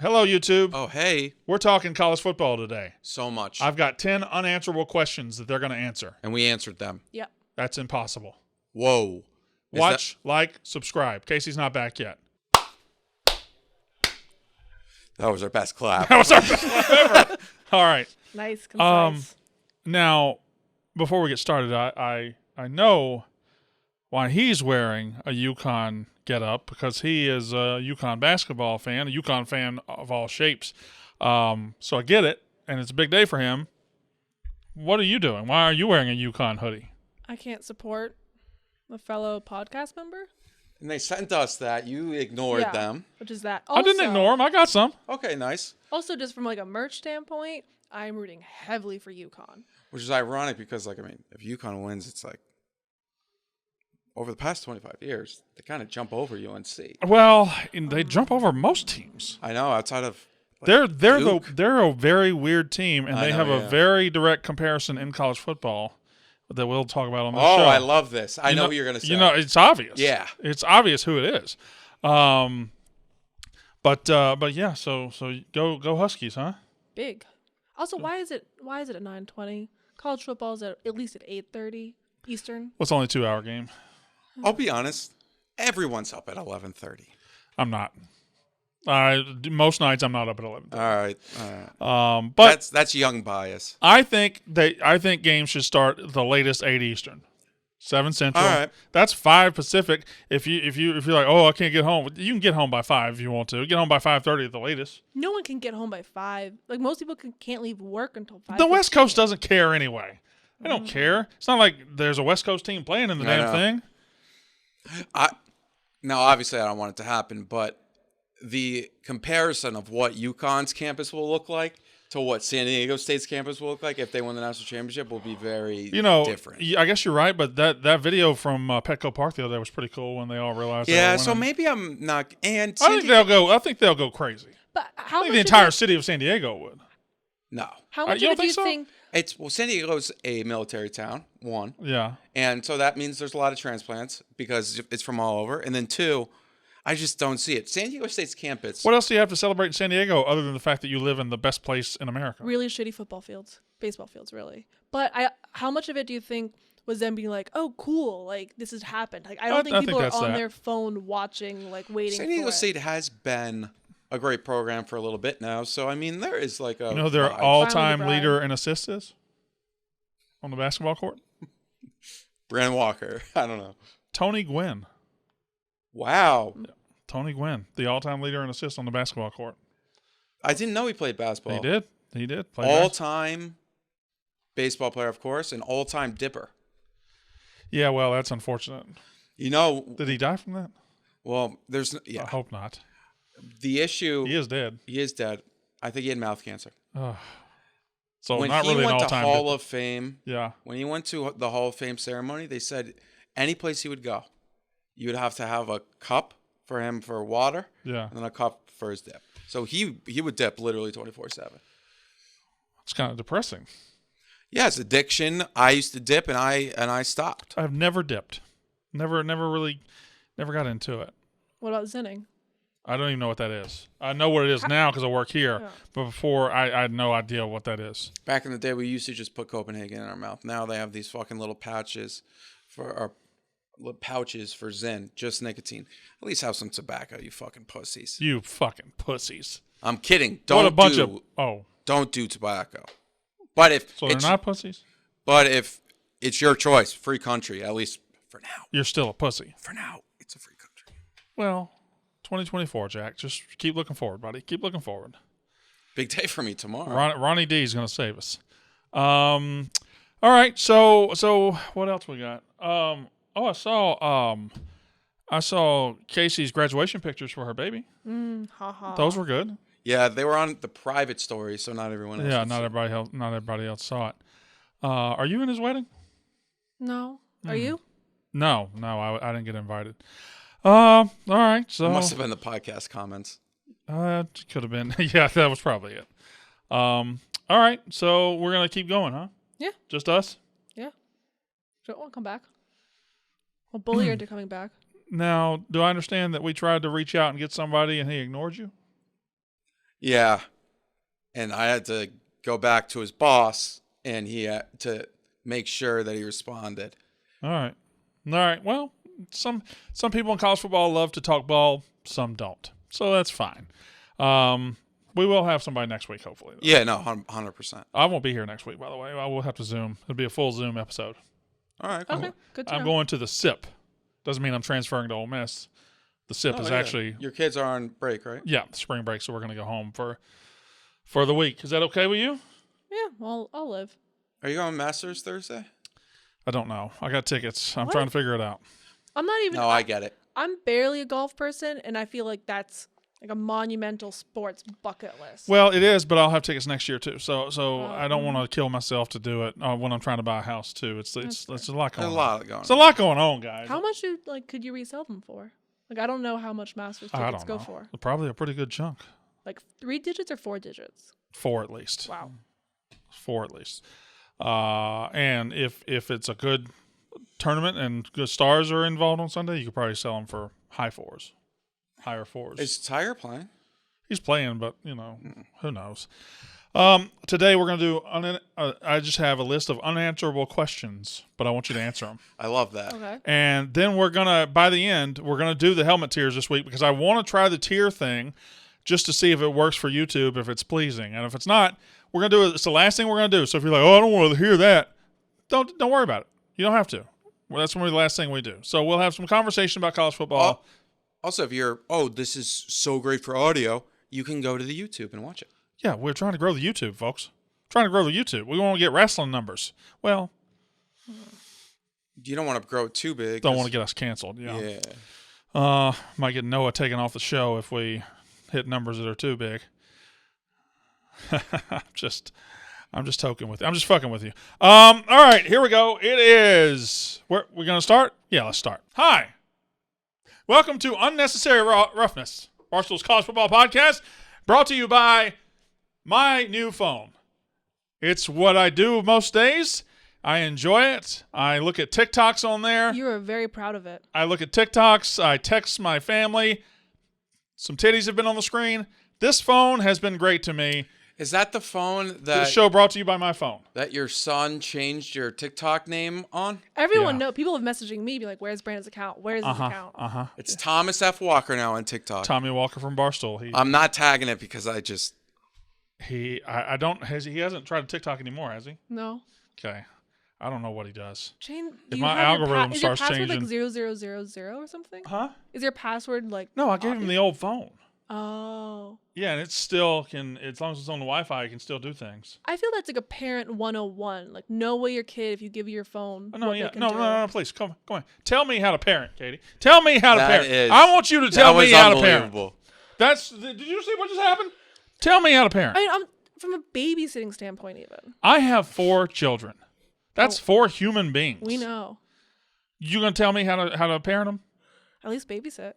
Hello, YouTube. Oh, hey. We're talking college football today. So much. I've got 10 unanswerable questions that they're going to answer. And we answered them. Yep. That's impossible. Whoa. Watch, like, subscribe. Casey's not back yet. That was our best clap. That was our best clap ever. All right. Nice, concise. Now, before we get started, I know why he's wearing a UConn get-up, because he is a UConn basketball fan, a UConn fan of all shapes. So I get it, and it's a big day for him. What are you doing? Why are you wearing a UConn hoodie? I can't support a fellow podcast member. And they sent us that. You ignored them. Which is that. I didn't ignore him. I got some. Okay, nice. Also, just from like a merch standpoint, I'm rooting heavily for UConn. Which is ironic because, like, I mean, if UConn wins, it's like, over the past 25 years, they kind of jump over UNC. Well, they jump over most teams. I know, outside of like, they're a very weird team, and they have a yeah. very direct comparison in college football that we'll talk about on the show. Oh, I love this. I know what you're going to say. You know, it's obvious. Yeah. It's obvious who it is. But yeah, so go Huskies, huh? Big. Also, why is it at 9:20? College football is at least at 8:30 Eastern. Well, it's only a 2-hour game. I'll be honest. Everyone's up at 11:30. I'm not. Most nights I'm not up at 11. All right. But that's young bias. I think games should start the latest 8 Eastern, 7 Central. All right. That's 5 Pacific. If you're like, oh, I can't get home, you can get home by 5 if you want to. Get home by 5:30 at the latest. No one can get home by 5. Like, most people can't leave work until 5. The West Coast doesn't care anyway. They don't care. It's not like there's a West Coast team playing in the damn thing. Now, obviously, I don't want it to happen, but the comparison of what UConn's campus will look like to what San Diego State's campus will look like if they win the national championship will be very different. I guess you're right, but that video from Petco Park the other day was pretty cool when they all realized. Yeah, so maybe I'm not. And I think they'll go crazy. But how I think much the entire city of San Diego would. No. How much you of don't it do you think think? San Diego's a military town, 1. Yeah. And so that means there's a lot of transplants because it's from all over. And then 2, I just don't see it. San Diego State's campus. What else do you have to celebrate in San Diego other than the fact that you live in the best place in America? Really shitty football fields, baseball fields, really. But how much of it do you think was them being like, "Oh, cool, like this has happened"? Like I don't think people are on their phone watching, like waiting. San Diego State has been a great program for a little bit now. So I mean, there is like a their all-time leader in assists is on the basketball court. Brandon Walker. I don't know. Tony Gwynn. Wow. Yeah. Tony Gwynn, the all-time leader in assists on the basketball court. I didn't know he played basketball. He did. All-time baseball player, of course, and all-time dipper. Yeah, well, that's unfortunate. Did he die from that? Well, I hope not. The issue. He is dead. He is dead. I think he had mouth cancer. So when not he really went an to all-time Hall dipper. of Fame. Yeah. When he went to the Hall of Fame ceremony, they said any place he would go, you would have to have a cup for him for water. Yeah. And then a cup for his dip. So he would dip literally 24/7. It's kind of depressing. Yeah, it's addiction. I used to dip and I stopped. I've never dipped. Never got into it. What about zinning? I don't even know what that is. I know what it is now because I work here, but before I had no idea what that is. Back in the day, we used to just put Copenhagen in our mouth. Now they have these fucking little pouches for Zyn, just nicotine. At least have some tobacco, you fucking pussies. You fucking pussies. I'm kidding. Don't do tobacco. But if they're not pussies. But if it's your choice, free country, at least for now. You're still a pussy. For now, it's a free country. Well, 2024, Jack. Just keep looking forward, buddy. Keep looking forward. Big day for me tomorrow. Ronnie D is going to save us. All right. So what else we got? I saw Casey's graduation pictures for her baby. Those were good. Yeah, they were on the private story, so not everyone else. Yeah, not everybody else saw it. Are you in his wedding? No. Are you? No, I didn't get invited. All right, so it must have been the podcast comments. It could have been. Yeah, that was probably it. All right, so we're gonna keep going, huh? Yeah. Just us? Yeah. Don't want to come back. I'll bully her into coming back. Now, do I understand that we tried to reach out and get somebody and he ignored you? Yeah. And I had to go back to his boss, and he had to make sure that he responded. All right. Well, some people in college football love to talk ball. Some don't. So that's fine. We will have somebody next week, hopefully, though. Yeah, no, 100%. I won't be here next week, by the way. I will have to Zoom. It'll be a full Zoom episode. All right, cool. Okay, good to I'm know. going to the SIP. Doesn't mean I'm transferring to Ole Miss. The SIP is actually... Your kids are on break, right? Yeah, spring break, so we're going to go home for the week. Is that okay with you? Yeah, well, I'll live. Are you going Masters Thursday? I don't know. I got tickets. I'm What? trying to figure it out. I'm not even. No, I get it. I'm barely a golf person, and I feel like that's like a monumental sports bucket list. Well, it is, but I'll have tickets next year too. So I don't want to kill myself to do it when I'm trying to buy a house too. It's a lot going There's on. a lot going on. It's a lot going on, guys. How much could you resell them for? Like, I don't know how much Masters tickets go for. Probably a pretty good chunk. Like 3 digits or 4 digits? 4 at least. Wow. 4 at least. And if it's a good tournament and good stars are involved on Sunday, you could probably sell them for higher 4s. Is Tiger playing? He's playing, but who knows? Today we're going to do. I just have a list of unanswerable questions, but I want you to answer them. I love that. Okay. And then by the end, we're gonna do the helmet tiers this week because I want to try the tier thing, just to see if it works for YouTube, if it's pleasing, and if it's not, we're gonna do it. It's the last thing we're gonna do. So if you're like, oh, I don't want to hear that, don't worry about it. You don't have to. Well, that's gonna be the last thing we do. So we'll have some conversation about college football. Also, if you're, this is so great for audio, you can go to the YouTube and watch it. Yeah, we're trying to grow the YouTube, folks. Trying to grow the YouTube. We want to get wrestling numbers. Well, you don't want to grow too big. Don't want to get us canceled. Yeah. Might get Noah taken off the show if we hit numbers that are too big. I'm just toking with you. I'm just fucking with you. All right, here we go. It is. We're gonna start. Yeah, let's start. Hi, welcome to Unnecessary Roughness, Barstool's college football podcast, brought to you by my new phone. It's what I do most days. I enjoy it. I look at TikToks on there. You are very proud of it. I look at TikToks. I text my family. Some titties have been on the screen. This phone has been great to me. Is that the phone that This show brought to you by my phone. that your son changed your TikTok name on? Everyone know. People have messaging me, be like, "Where's Brandon's account? Where's his account?" It's Thomas F. Walker now on TikTok. Tommy Walker from Barstool. I'm not tagging it because He hasn't tried TikTok anymore, has he? No. Okay. I don't know what he does. Shane, If my algorithm starts is your changing, password like 0000 or something? Huh? Is your password like? No, I gave him the old phone. Oh. Yeah, and it still can. As long as it's on the Wi-Fi, it can still do things. I feel that's like a parent 101. Like, know what your kid, if you give your phone. Oh, no, what yeah, they can no, do. no, please, come on. Tell me how to parent, Katie. Tell me how to That parent. is- I want you to tell that was me how to parent. unbelievable. Did you see what just happened? Tell me how to parent. I mean, I'm from a babysitting standpoint, even. I have 4 children. That's 4 human beings. We know. You gonna tell me how to parent them? At least babysit.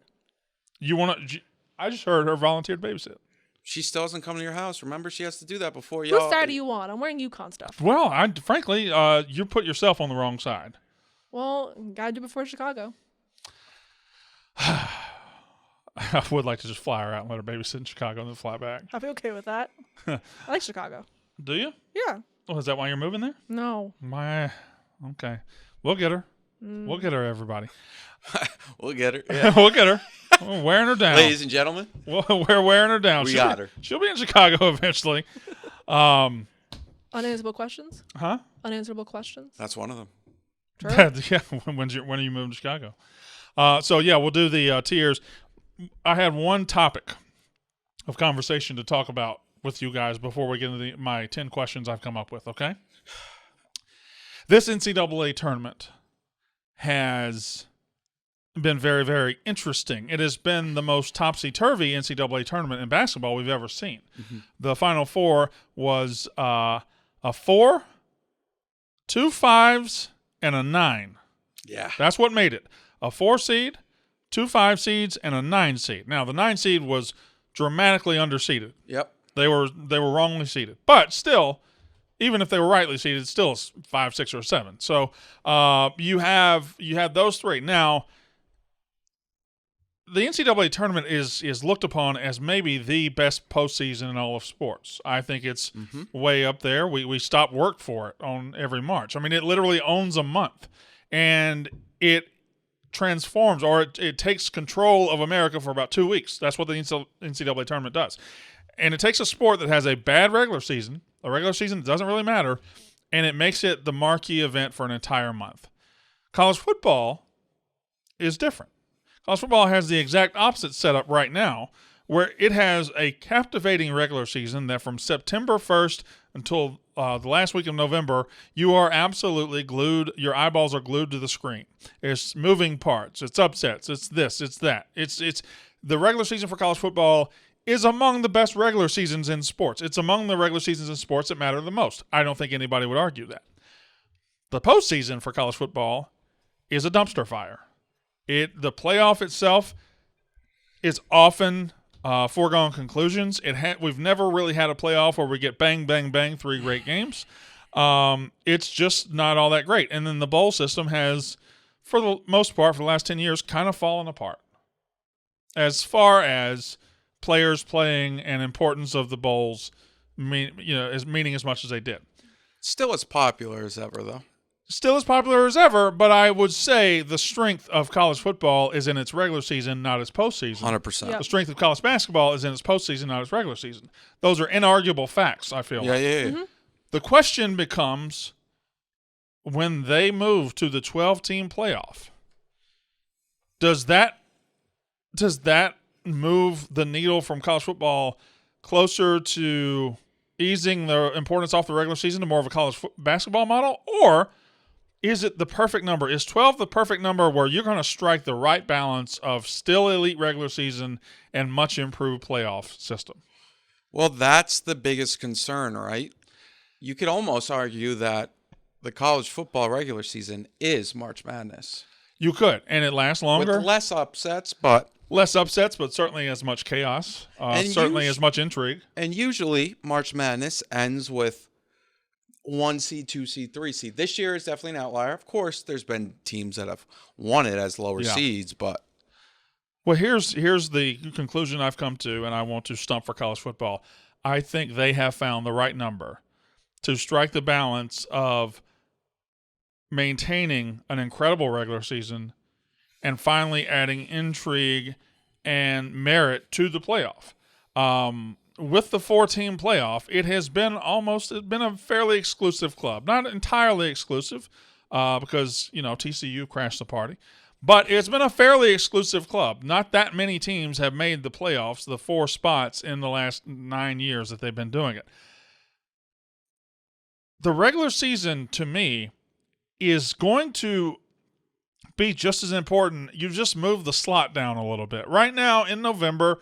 You want to? I just heard her volunteered babysit. She still hasn't come to your house. Remember, she has to do that before Whose y'all. side do you want? I'm wearing UConn stuff. Well, frankly, you put yourself on the wrong side. Well, gotta do before Chicago. I would like to just fly her out and let her babysit in Chicago and then fly back. I'll be okay with that. I like Chicago. Do you? Yeah. Oh, is that why you're moving there? No. Okay. We'll get her. We'll get her, everybody. We'll get her. Yeah. We'll get her. We're wearing her down. Ladies and gentlemen, We're wearing her down. we got her. She'll be in Chicago eventually. Unanswerable questions? Huh? Unanswerable questions? That's one of them. True. Yeah. When are you moving to Chicago? So yeah, we'll do the tiers. I had one topic of conversation to talk about with you guys before we get into my 10 questions I've come up with. Okay. This NCAA tournament has been very, very interesting. It has been the most topsy-turvy NCAA tournament in basketball we've ever seen. Mm-hmm. The Final Four was a 4, 2 5s, and a 9. Yeah. That's what made it. A 4 seed, 2 5 seeds, and a 9 seed. Now, the 9 seed was dramatically underseeded. Yep. They were wrongly seeded. But still, even if they were rightly seeded, it's still 5, 6, or 7. So you had those 3. Now, the NCAA tournament is looked upon as maybe the best postseason in all of sports. I think it's way up there. We stop work for it on every March. I mean, it literally owns a month, and it transforms, or it takes control of America for about 2 weeks. That's what the NCAA tournament does. And it takes a sport that has a bad regular season, a regular season that doesn't really matter, and it makes it the marquee event for an entire month. College football is different. College football has the exact opposite setup right now, where it has a captivating regular season that from September 1st until the last week of November, you are absolutely glued. Your eyeballs are glued to the screen. It's moving parts. It's upsets. It's this. It's that. It's the regular season for college football is among the best regular seasons in sports. It's among the regular seasons in sports that matter the most. I don't think anybody would argue that. The postseason for college football is a dumpster fire. The playoff itself is often foregone conclusions. We've never really had a playoff where we get bang, bang, bang, 3 great games. It's just not all that great. And then the bowl system has, for the most part, for the last 10 years, kind of fallen apart as far as players playing and importance of the bowls, meaning as much as they did. Still as popular as ever, though. Still as popular as ever, but I would say the strength of college football is in its regular season, not its postseason. 100%. Yep. The strength of college basketball is in its postseason, not its regular season. Those are inarguable facts, I feel. Yeah. Mm-hmm. The question becomes, when they move to the 12-team playoff, does that move the needle from college football closer to easing the importance off the regular season to more of a college basketball model, or is it the perfect number? Is 12 the perfect number where you're going to strike the right balance of still elite regular season and much improved playoff system? Well, that's the biggest concern, right? You could almost argue that the college football regular season is March Madness. You could, and it lasts longer. With less upsets, but certainly as much chaos, certainly as much intrigue. And usually March Madness ends with 1 seed, 2 seed, 3 seed. This year is definitely an outlier. Of course, there's been teams that have won it as lower seeds, but well, here's the conclusion I've come to, and I want to stump for college football. I think they have found the right number to strike the balance of maintaining an incredible regular season and finally adding intrigue and merit to the playoff. With the 4-team playoff, it has been a fairly exclusive club. Not entirely exclusive because, TCU crashed the party. But it's been a fairly exclusive club. Not that many teams have made the playoffs, the 4 spots in the last 9 years that they've been doing it. The regular season, to me, is going to be just as important. You just move the slot down a little bit. Right now, in November,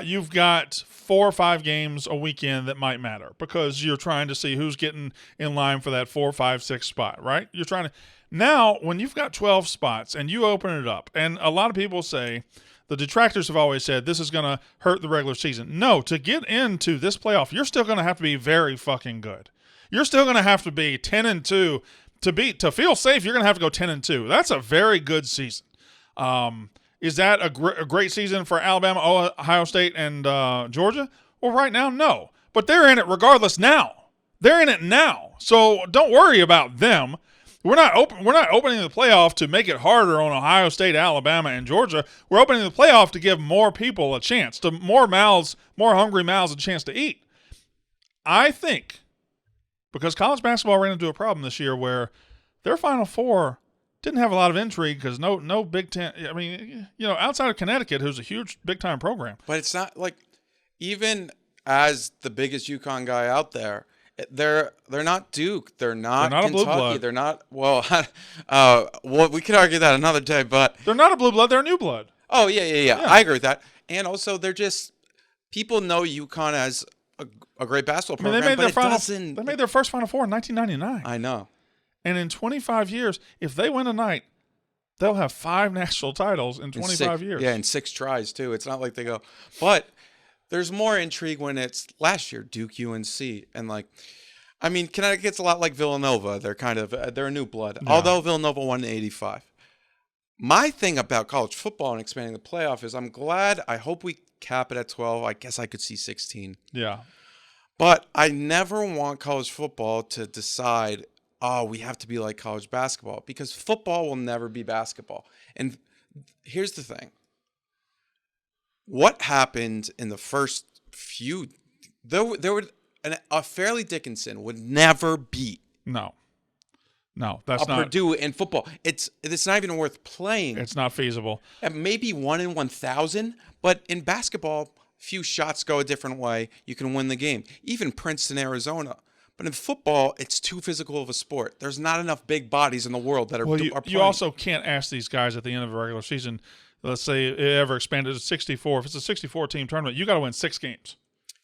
you've got 4 or 5 games a weekend that might matter because you're trying to see who's getting in line for that 4, 5, 6 spot, right? You're trying to. Now, when you've got 12 spots and you open it up, and a lot of people say, the detractors have always said this is going to hurt the regular season. No, to get into this playoff, you're still going to have to be very fucking good. You're still going to have to be 10-2 to feel safe. You're going to have to go 10-2. That's a very good season. Is that a great season for Alabama, Ohio State, and Georgia? Well, right now, no. But they're in it regardless now. They're in it now. So don't worry about them. We're not opening the playoff to make it harder on Ohio State, Alabama, and Georgia. We're opening the playoff to give more people a chance, to more hungry mouths a chance to eat. I think, because college basketball ran into a problem this year where their Final Four didn't have a lot of intrigue because no Big Ten. I mean, outside of Connecticut, who's a huge Big Time program. But it's not like, even as the biggest UConn guy out there, they're not Duke. They're not Kentucky. A blue blood. They're not. Well, we could argue that another day, but they're not a blue blood. They're a new blood. Oh yeah. I agree with that. And also, they're just, people know UConn as a great basketball program. They made their first Final Four in 1999. I know. And in 25 years, if they win tonight, they'll have 5 national titles in 25 years. Yeah, in 6 tries, too. It's not like they go. But there's more intrigue when it's last year, Duke, UNC. And, Connecticut's a lot like Villanova. They're a new blood. Yeah. Although Villanova won in 85. My thing about college football and expanding the playoff is I hope we cap it at 12. I guess I could see 16. Yeah. But I never want college football to decide, we have to be like college basketball, because football will never be basketball. And here's the thing. What happened in the first few, a Fairleigh Dickinson would never beat that's not Purdue in football. It's not even worth playing. It's not feasible. And maybe 1 in 1,000, but in basketball, few shots go a different way. You can win the game. Even Princeton, Arizona. But in football, it's too physical of a sport. There's not enough big bodies in the world that are playing. You also can't ask these guys at the end of a regular season, let's say it ever expanded to 64. If it's a 64-team tournament, you got to win 6 games.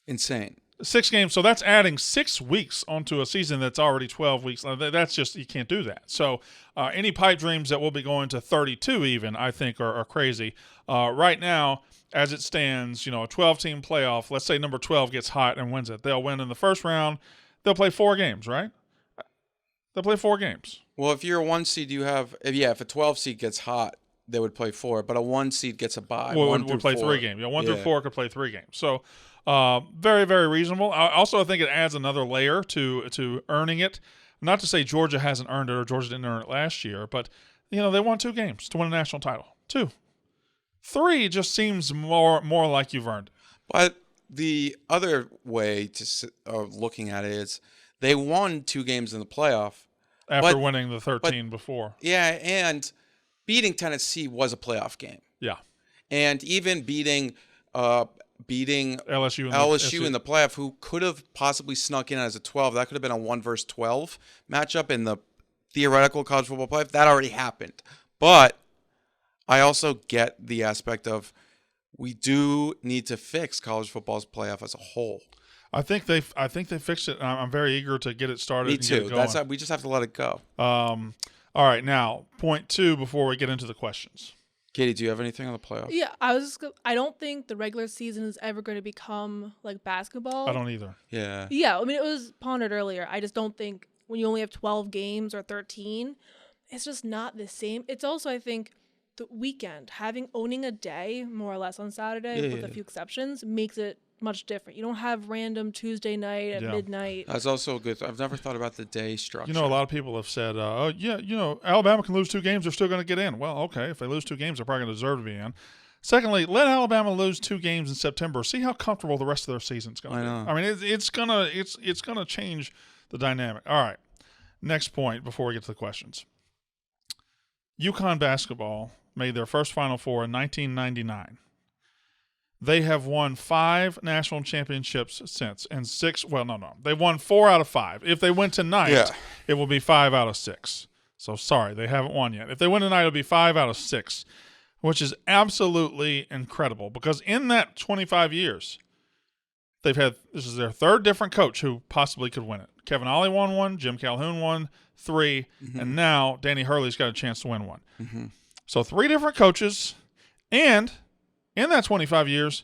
Insane. 6 games. So that's adding 6 weeks onto a season that's already 12 weeks. That's just, you can't do that. So any pipe dreams that will be going to 32 even, I think, are crazy. Right now, as it stands, a 12-team playoff, let's say number 12 gets hot and wins it. They'll win in the first round. They'll play 4 games, right? They'll play 4 games. Well, if you're a 1 seed, if a 12 seed gets hot, they would play 4, but a 1 seed gets a bye. Well, would play 3 games. 1 through 4 could play 3 games. So very, very reasonable. I think it adds another layer to earning it. Not to say Georgia hasn't earned it or Georgia didn't earn it last year, but they won 2 games to win a national title. 2. 3 just seems more like you've earned it. But the other way looking at it is they won 2 games in the playoff after winning the 13 before. Yeah, and beating Tennessee was a playoff game. Yeah, and even beating LSU in the playoff, who could have possibly snuck in as a 12. That could have been a 1 versus 12 matchup in the theoretical college football playoff. That already happened. But I also get the aspect of we do need to fix college football's playoff as a whole. I think they fixed it. I'm very eager to get it started. Me too. We just have to let it go. All right, now point 2 before we get into the questions. Katie, do you have anything on the playoffs? Yeah, I don't think the regular season is ever going to become like basketball. I don't either. Yeah. Yeah, I mean, it was pondered earlier. I just don't think when you only have 12 games or 13, it's just not the same. It's also, I think, the weekend, owning a day more or less on Saturday with a few exceptions makes it much different. You don't have random Tuesday night at midnight. That's also good. I've never thought about the day structure. A lot of people have said, Alabama can lose 2 games, they're still going to get in. Well, okay, if they lose 2 games, they're probably going to deserve to be in. Secondly, let Alabama lose 2 games in September. See how comfortable the rest of their season's going to be. I mean, it's gonna change the dynamic. All right, next point before we get to the questions. UConn Basketball made their first Final Four in 1999. They have won 5 national championships since, and 6. Well, no. They won 4 out of 5. If they win tonight, it will be 5 out of 6. So sorry, they haven't won yet. If they win tonight, it'll be 5 out of 6, which is absolutely incredible because in that 25 years, this is their 3rd different coach who possibly could win it. Kevin Ollie won 1, Jim Calhoun won 3, and now Danny Hurley's got a chance to win 1. Mm-hmm. So 3 different coaches, and in that 25 years,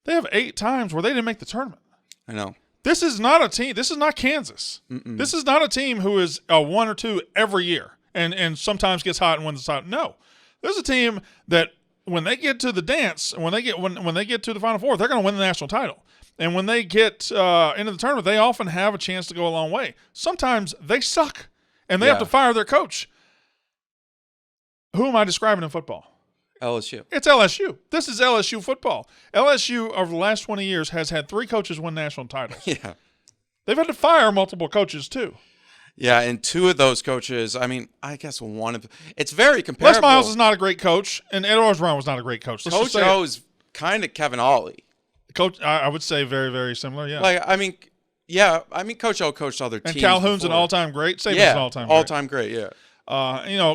they have 8 times where they didn't make the tournament. I know. This is not a team. This is not Kansas. Mm-mm. This is not a team who is a 1 or 2 every year and sometimes gets hot and wins the title. No. There's a team that when they get to the dance, when they get to the Final Four, they're going to win the national title. And when they get into the tournament, they often have a chance to go a long way. Sometimes they suck, and they have to fire their coach. Who am I describing in football? LSU. It's LSU. This is LSU football. LSU, over the last 20 years, has had 3 coaches win national titles. Yeah. They've had to fire multiple coaches, too. Yeah, and 2 of those coaches, I mean, I guess one of – it's very comparable. Les Miles is not a great coach, and Ed Orgeron was not a great coach. Coach O is kind of Kevin Ollie. Coach, I would say very, very similar, yeah. Coach O coached other teams. And Calhoun's before. an all-time great. Saban's an all-time great. All-time great, yeah.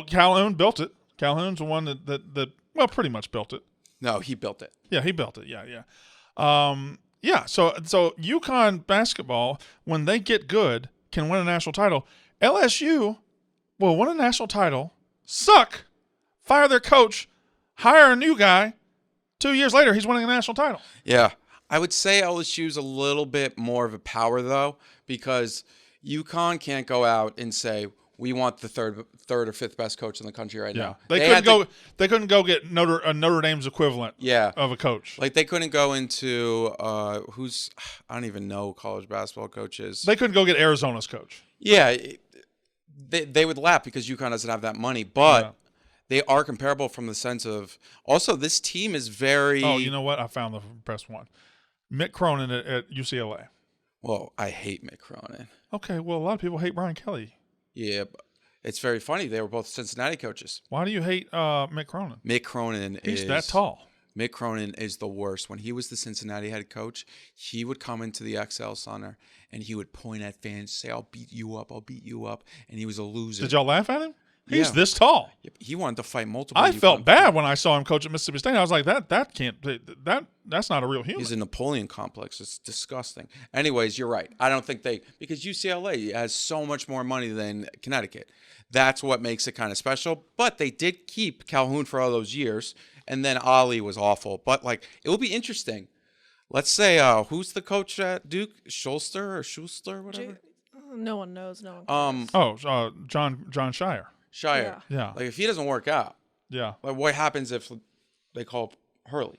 Calhoun built it. Calhoun's the one that pretty much built it. No, he built it. Yeah, he built it. Yeah. So UConn basketball, when they get good, can win a national title. LSU will win a national title, suck, fire their coach, hire a new guy. 2 years later, he's winning a national title. Yeah. I would say LSU's a little bit more of a power, though, because UConn can't go out and say, we want the third or fifth best coach in the country right Yeah, now. they couldn't go get Notre Dame's equivalent. Yeah. Of a coach. Like they couldn't go into I don't even know college basketball coaches. They couldn't go get Arizona's coach. Yeah, they would laugh because UConn doesn't have that money, but. Yeah. They are comparable from the sense of also this team is very. Oh, you know what? I found the best one. Mick Cronin at UCLA. Well, I hate Mick Cronin. Okay, well, a lot of people hate Brian Kelly. Yeah, but it's very funny. They were both Cincinnati coaches. Why do you hate Mick Cronin? Mick Cronin He's that tall. Mick Cronin is the worst. When he was the Cincinnati head coach, he would come into the XL Center and he would point at fans, say, I'll beat you up, and he was a loser. Did y'all laugh at him? He's Yeah. this tall. He wanted to fight multiple. I felt UConn bad when I saw him coach at Mississippi State. I was like, that's not a real human. He's a Napoleon complex. It's disgusting. Anyways, you're right. I don't think because UCLA has so much more money than Connecticut. That's what makes it kind of special. But they did keep Calhoun for all those years, and then Ollie was awful. But it will be interesting. Let's say who's the coach at Duke? Schuster, whatever. No one knows. No one cares. John Shire. Shire. Yeah. If he doesn't work out, Yeah. what happens if they call Hurley?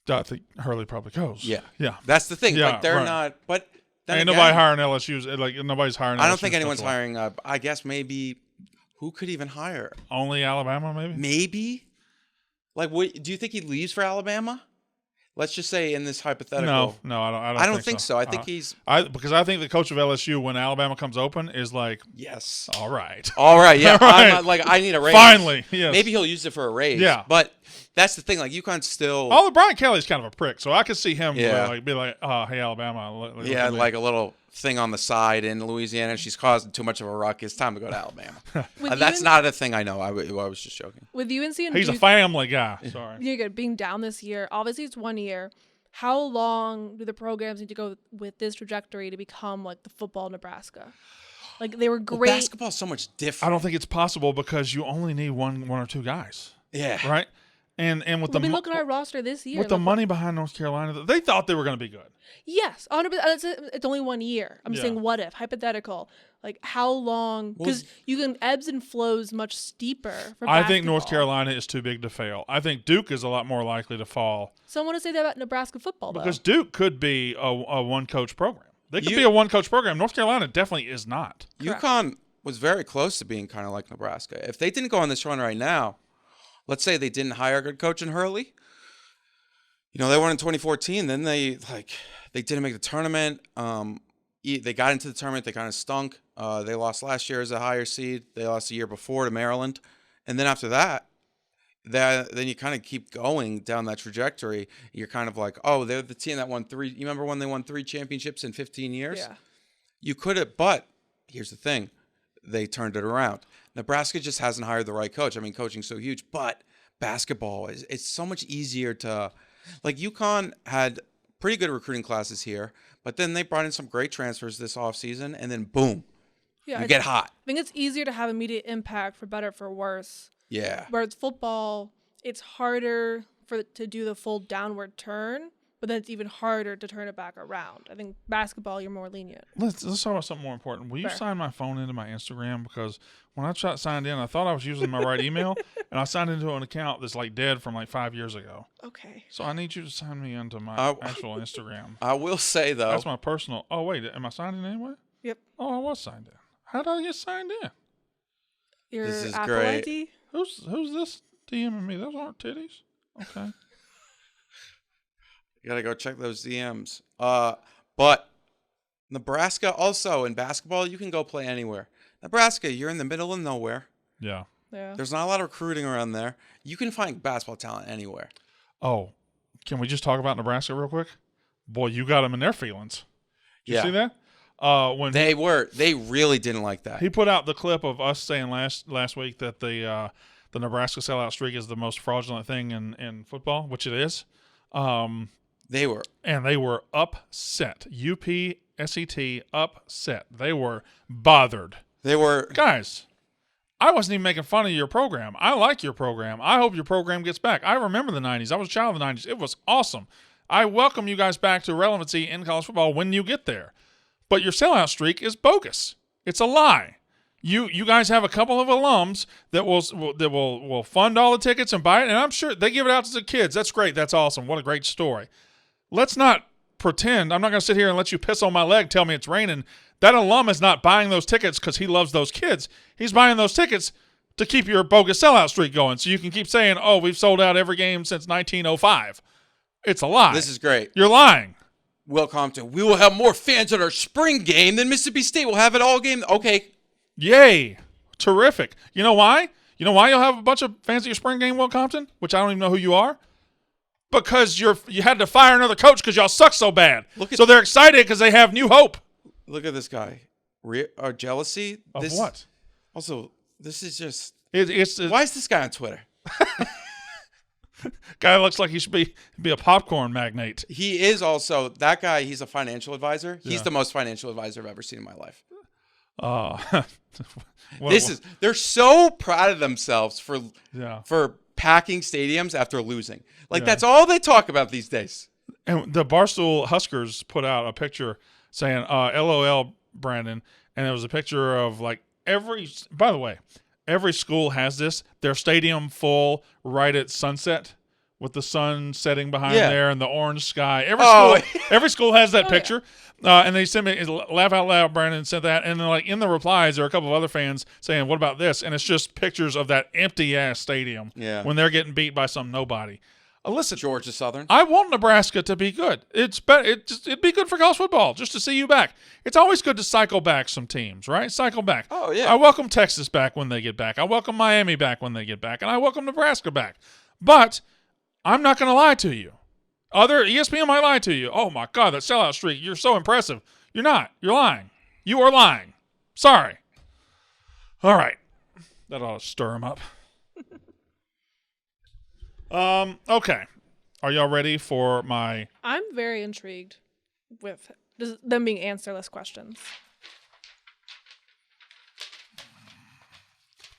I think Hurley probably goes. Yeah. Yeah. That's the thing. Yeah, They're right. not. But then Ain't again, nobody hiring LSU's. Nobody's hiring LSU. I don't think anyone's hiring. I guess maybe who could even hire? Only Alabama, maybe? Maybe. Do you think he leaves for Alabama? Let's just say in this hypothetical. No, I don't think so. I think he's. Because I think the coach of LSU, when Alabama comes open, is like, Yes. all right. All right. Yeah. All right. I'm not, I need a raise. Finally. Yes. Maybe he'll use it for a raise. Yeah. But that's the thing. UConn still. Although Brian Kelly's kind of a prick, so I could see him Yeah. be like, oh, hey, Alabama. look Yeah, at me. like a little thing on the side in Louisiana. She's causing too much of a ruck. It's time to go to Alabama. That's not a thing I know. I was just joking. With UNC and He's a Duke, family guy. Sorry. you're good. Being down this year, obviously it's 1 year. How long do the programs need to go with this trajectory to become like the football Nebraska? They were great. Well, basketball's so much different. I don't think it's possible because you only need one or two guys. Yeah. Right? And with look at our roster this year. with the money behind North Carolina, they thought they were going to be good. Yes, 100%. It's only 1 year. I'm saying what if, hypothetical. How long? Because you can ebbs and flows much steeper for I think North basketball. Carolina is too big to fail. I think Duke is a lot more likely to fall. So I want to say that about Nebraska football, though. Because Duke could be a one-coach program. They could be a one-coach program. North Carolina definitely is not. Correct. UConn was very close to being kind of like Nebraska. If they didn't go on this run right now, let's say they didn't hire a good coach in Hurley. They won in 2014. Then they didn't make the tournament. They got into the tournament. They kind of stunk. They lost last year as a higher seed. They lost the year before to Maryland. And then after that, then you kind of keep going down that trajectory. You're kind of like, oh, they're the team that won 3. You remember when they won 3 championships in 15 years? Yeah. You could have, but here's the thing. They turned it around. Nebraska just hasn't hired the right coach. I mean, coaching's so huge, but basketball it's so much easier to UConn had pretty good recruiting classes here, but then they brought in some great transfers this offseason, and then boom, you get hot. I think it's easier to have immediate impact for better or for worse. Yeah. Whereas football, it's harder to do the full downward turn, but then it's even harder to turn it back around. I think basketball, you're more lenient. Let's talk about something more important. Will you Fair. sign my phone into my Instagram? Because when I signed in, I thought I was using my right email, and I signed into an account that's dead from 5 years ago. Okay. So I need you to sign me into my actual Instagram. I will say, though. That's my personal. Oh, wait. Am I signed in anyway? Yep. Oh, I was signed in. How did I get signed in? Your This is Apple great. ID? Who's this DMing me? Those aren't titties. Okay. You got to go check those DMs. But Nebraska also, in basketball, you can go play anywhere. Nebraska, you're in the middle of nowhere. Yeah. Yeah. There's not a lot of recruiting around there. You can find basketball talent anywhere. Oh, can we just talk about Nebraska real quick? Boy, you got them in their feelings. Did you see that? When They really didn't like that. he put out the clip of us saying last week that the Nebraska sellout streak is the most fraudulent thing in football, which it is. They were. And they were upset. UPSET upset. They were bothered. They were. Guys, I wasn't even making fun of your program. I like your program. I hope your program gets back. I remember the 90s. I was a child of the 90s. It was awesome. I welcome you guys back to relevancy in college football when you get there. But your sellout streak is bogus. It's a lie. You guys have a couple of alums that will fund all the tickets and buy it, and I'm sure they give it out to the kids. That's great. That's awesome. What a great story. Let's not pretend. I'm not going to sit here and let you piss on my leg, tell me it's raining. That alum is not buying those tickets because he loves those kids. He's buying those tickets to keep your bogus sellout streak going, so you can keep saying, "Oh, we've sold out every game since 1905." It's a lie. This is great. You're lying. Will Compton, we will have more fans at our spring game than Mississippi State will have at all game. Okay. Yay. Terrific. You know why? You know why you'll have a bunch of fans at your spring game, Will Compton? Which I don't even know who you are. Because you had to fire another coach because y'all suck so bad. So they're excited because they have new hope. Look at this guy. Jealousy? Of what? Also, this is just... Why is this guy on Twitter? Guy looks like he should be a popcorn magnate. He is also... That guy, he's a financial advisor. He's the most financial advisor I've ever seen in my life. They're so proud of themselves for packing stadiums after losing. That's all they talk about these days. And the Barstool Huskers put out a picture saying, LOL, Brandon. And it was a picture of by the way, every school has this. Their stadium full right at sunset with the sun setting behind there and the orange sky. Every school has that picture. Yeah. And they sent me, laugh out loud, Brandon sent that. And then in the replies, there are a couple of other fans saying, what about this? And it's just pictures of that empty-ass stadium when they're getting beat by some nobody. Listen, Georgia Southern. I want Nebraska to be good. It'd be good for college football just to see you back. It's always good to cycle back some teams, right? Cycle back. Oh, yeah. I welcome Texas back when they get back. I welcome Miami back when they get back. And I welcome Nebraska back. But I'm not going to lie to you. Other ESPN might lie to you. Oh, my God, that sellout streak. You're so impressive. You're not. You're lying. You are lying. Sorry. All right. That ought to stir him up. Okay. Are y'all ready for my... I'm very intrigued with them being answerless questions.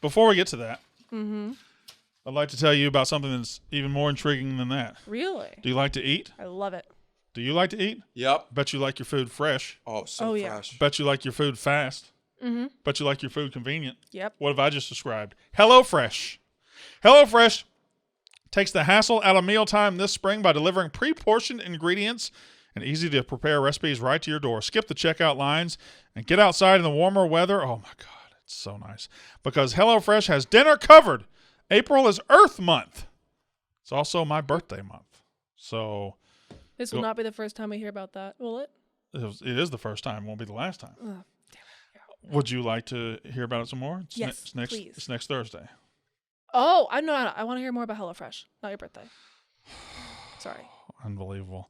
Before we get to that, I'd like to tell you about something that's even more intriguing than that. Really? Do you like to eat? I love it. Do you like to eat? Yep. Bet you like your food fresh. Oh, fresh. Bet you like your food fast. Mm-hmm. Bet you like your food convenient. Yep. What have I just described? HelloFresh. HelloFresh takes the hassle out of mealtime this spring by delivering pre-portioned ingredients and easy-to-prepare recipes right to your door. Skip the checkout lines and get outside in the warmer weather. Oh, my God. It's so nice. Because HelloFresh has dinner covered. April is Earth Month. It's also my birthday month. So... This will not be the first time we hear about that, will it? It is the first time. It won't be the last time. Oh, damn it. Yeah. Would you like to hear about it some more? Yes, please. It's next Thursday. Oh, I know. I want to hear more about HelloFresh. Not your birthday. Sorry. Unbelievable.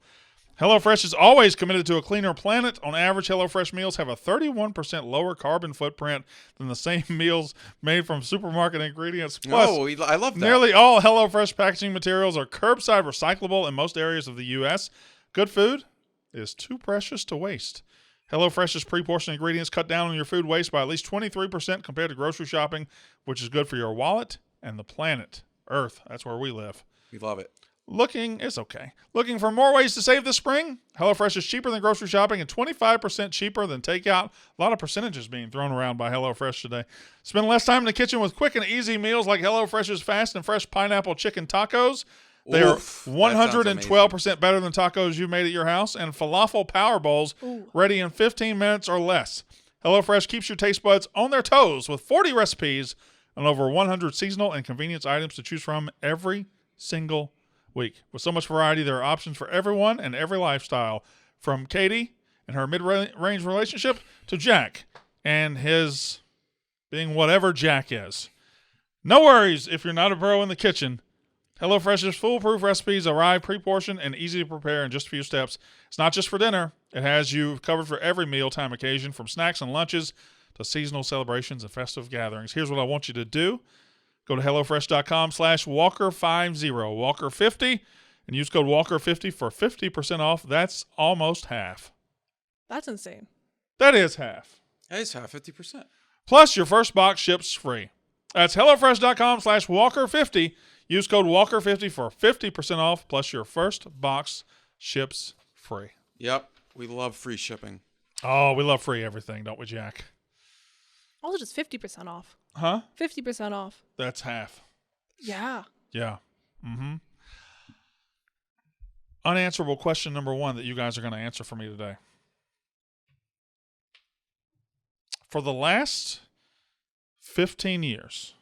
HelloFresh is always committed to a cleaner planet. On average, HelloFresh meals have a 31% lower carbon footprint than the same meals made from supermarket ingredients. Plus, I love that. Nearly all HelloFresh packaging materials are curbside recyclable in most areas of the U.S. Good food is too precious to waste. HelloFresh's pre-portioned ingredients cut down on your food waste by at least 23% compared to grocery shopping, which is good for your wallet and the planet. Earth, that's where we live. We love it. It's okay. Looking for more ways to save this spring? HelloFresh is cheaper than grocery shopping and 25% cheaper than takeout. A lot of percentages being thrown around by HelloFresh today. Spend less time in the kitchen with quick and easy meals like HelloFresh's fast and fresh pineapple chicken tacos. They are 112% better than tacos you made at your house, and falafel power bowls ready in 15 minutes or less. HelloFresh keeps your taste buds on their toes with 40 recipes and over 100 seasonal and convenience items to choose from every single week. With so much variety, there are options for everyone and every lifestyle, from Katie and her mid-range relationship to Jack and his being whatever Jack is. No worries if you're not a pro in the kitchen. HelloFresh's foolproof recipes arrive pre-portioned and easy to prepare in just a few steps. It's not just for dinner. It has you covered for every mealtime occasion, from snacks and lunches to seasonal celebrations and festive gatherings. Here's what I want you to do. Go to HelloFresh.com/Walker50, Walker50, and use code Walker50 for 50% off. That's almost half. That's insane. That is half. That is half, 50%. Plus, your first box ships free. That's HelloFresh.com/Walker50. Use code Walker50 for 50% off, plus your first box ships free. Yep. We love free shipping. Oh, we love free everything, don't we, Jack? Also, just 50% off. Huh? 50% off. That's half. Yeah. Yeah. Mm-hmm. Unanswerable question number 1 that you guys are going to answer for me today. For the last 15 years,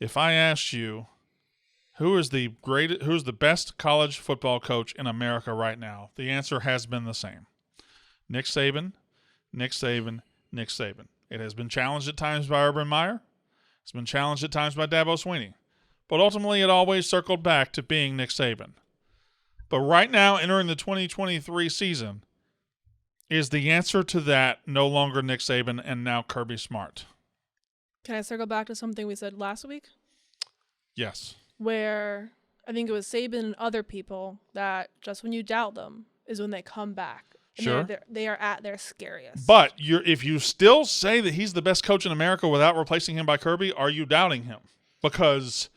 if I asked you who's the best college football coach in America right now, the answer has been the same. Nick Saban, Nick Saban, Nick Saban. It has been challenged at times by Urban Meyer. It's been challenged at times by Dabo Swinney. But ultimately, it always circled back to being Nick Saban. But right now, entering the 2023 season, is the answer to that no longer Nick Saban and now Kirby Smart? Can I circle back to something we said last week? Yes. Where I think it was Saban and other people that just when you doubt them is when they come back. And Sure. They are at their scariest. But if you still say that he's the best coach in America without replacing him by Kirby, are you doubting him? Because,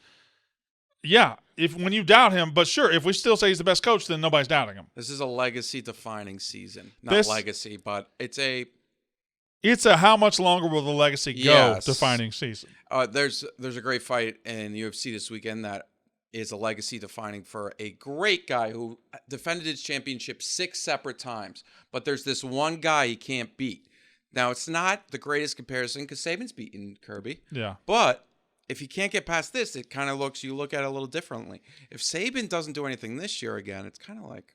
yeah, when you doubt him, but sure, if we still say he's the best coach, then nobody's doubting him. This is a legacy-defining season. Not legacy, but it's a how much longer will the legacy go Yes. defining season. There's a great fight in UFC this weekend that is a legacy defining for a great guy who defended his championship 6 separate times. But there's this one guy he can't beat. Now, it's not the greatest comparison because Saban's beaten Kirby. Yeah. But if you can't get past this, it kind of you look at it a little differently. If Saban doesn't do anything this year again, it's kind of like,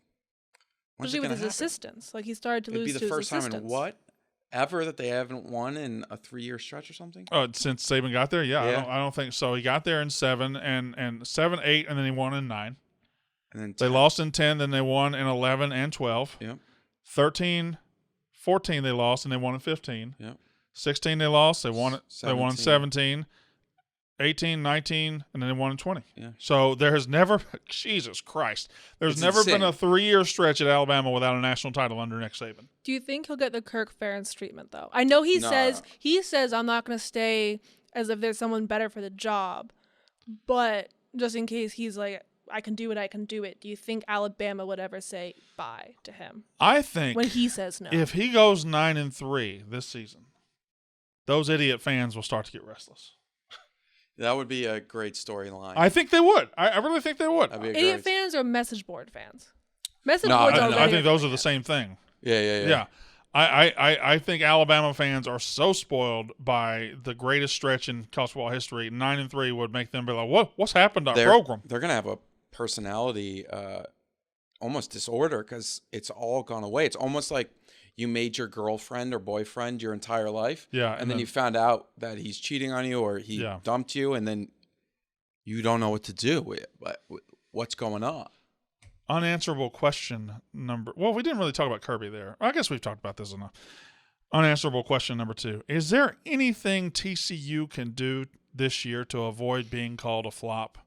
when's it especially with gonna his happen? assistants. Like he started to It'd lose be to the his first time assistants. in what? Ever that they haven't won in a 3-year stretch or something? Since Saban got there, Yeah. I don't think so. He got there in 7 and 7, 8, and then he won in 9. And then They lost in 10, then they won in 11 and 12. Yep. 13, 14 they lost and they won in 15. Yep. 16 they lost, they won in 17. 17. 18, 19, and then they won in 20. Yeah. So there has never – Jesus Christ. There's It's never insane. been a 3-year stretch at Alabama without a national title under Nick Saban. Do you think he'll get the Kirk Ferentz treatment though? I know he No. says I'm not going to stay as if there's someone better for the job, but just in case he's like I can do it. Do you think Alabama would ever say bye to him I think when he says no? if he goes 9-3 this season, those idiot fans will start to get restless. That would be a great storyline. I think they would. I really think they would. That'd be a Idiot great- fans or message board fans? Message No, boards I- are I already think those are a the same thing. Yeah. I think Alabama fans are so spoiled by the greatest stretch in college football history. 9-3 would make them be like, what's happened to our program? They're going to have a personality almost disorder because it's all gone away. It's almost like you made your girlfriend or boyfriend your entire life. Yeah, And then you found out that he's cheating on you or he dumped you, and then you don't know what to do. What's going on? Unanswerable question number. Well, we didn't really talk about Kirby there. I guess we've talked about this enough. Unanswerable question number 2. Is there anything TCU can do this year to avoid being called a flop?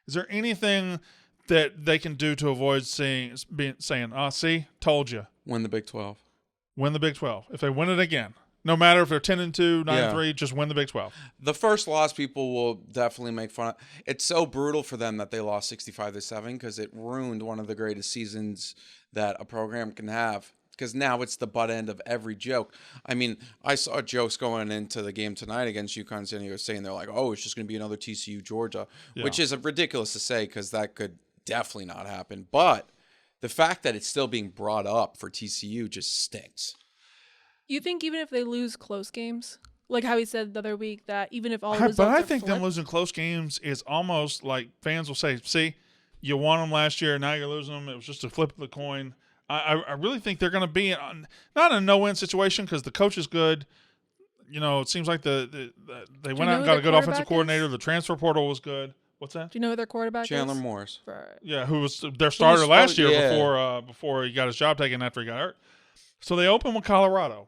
Is there anything that they can do to avoid saying, see, told you? Win the Big 12. Win the Big 12. If they win it again, no matter if they're 10-2, 9-3, just win the Big 12. The first loss, people will definitely make fun of. It's so brutal for them that they lost 65-7 because it ruined one of the greatest seasons that a program can have. Because now it's the butt end of every joke. I mean, I saw jokes going into the game tonight against UConn San Diego State, and they're like, "Oh, it's just going to be another TCU Georgia," which is ridiculous to say because that could definitely not happen. But the fact that it's still being brought up for TCU just stinks. You think even if they lose close games, like how he said the other week, that even if all the results But I are think them flipped, losing close games is almost like fans will say, see, you won them last year, now you're losing them. It was just a flip of the coin. I really think they're going to be not in a no-win situation because the coach is good. You know, it seems like they went out and got a good offensive coordinator. The transfer portal was good. What's that? do you know who their quarterback Chandler is? Morris. For, Yeah, who was their starter last year yeah. before he got his job taken after he got hurt. So they open with Colorado.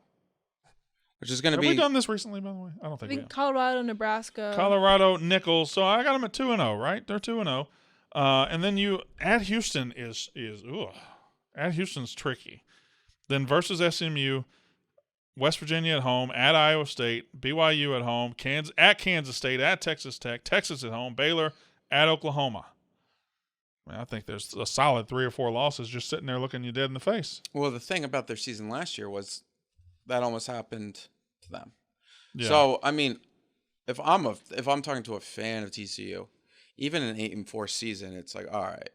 Which is going to Have be. we done this recently, by the way? I don't I think we think have. Colorado, Nebraska. Colorado, Nichols. So I got them at 2-0, right? They're 2-0. And then you at Houston is at Houston's tricky. Then versus SMU, West Virginia at home, at Iowa State, BYU at home, Kansas State, at Texas Tech, Texas at home, Baylor at Oklahoma. I think there's a solid 3 or 4 losses just sitting there looking you dead in the face. Well, the thing about their season last year was that almost happened to them. Yeah. So I mean, if I'm talking to a fan of TCU, even an 8-4 season, it's like all right,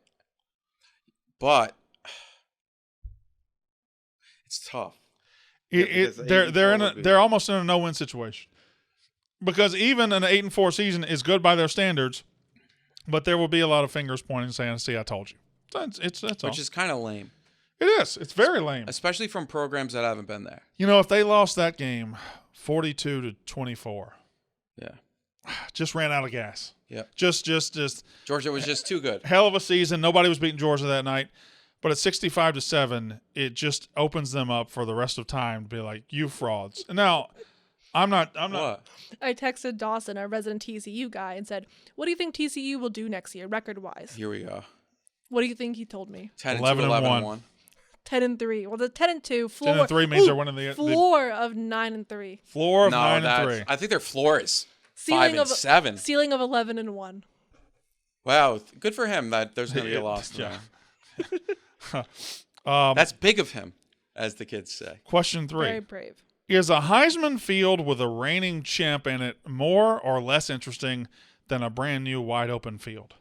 but it's tough. They're almost in a no-win situation because even an 8-4 season is good by their standards, but there will be a lot of fingers pointing saying, "See, I told you." That's all. Which is kind of lame. It is. It's very lame, especially from programs that haven't been there. You know, if they lost that game 42-24, just ran out of gas. Yeah, just Georgia was just too good. Hell of a season. Nobody was beating Georgia that night. But at 65-7, it just opens them up for the rest of time to be like, you frauds. And now, I'm not. What? I texted Dawson, our resident TCU guy, and said, what do you think TCU will do next year, record-wise? Here we go. What do you think he told me? 11-1. 10-3. Well, the 10-2 floor. 10-3 means they're winning the floor of 9-3. Floor of 9-3. I think their floor is 5-7. Ceiling of 11-1. Wow, good for him that there's going to be a loss. Yeah. That's big of him, as the kids say. Question 3. Very brave. Is a Heisman field with a reigning champ in it more or less interesting than a brand new wide open field?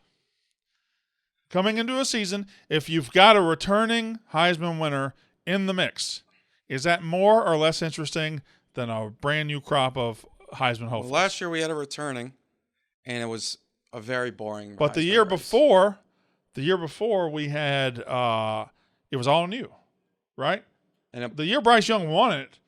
Coming into a season, if you've got a returning Heisman winner in the mix, is that more or less interesting than a brand new crop of Heisman hopefuls? Well, last year we had a returning, and it was a very boring. But Heisman the year race. before we had it was all new, right? And the year Bryce Young won it,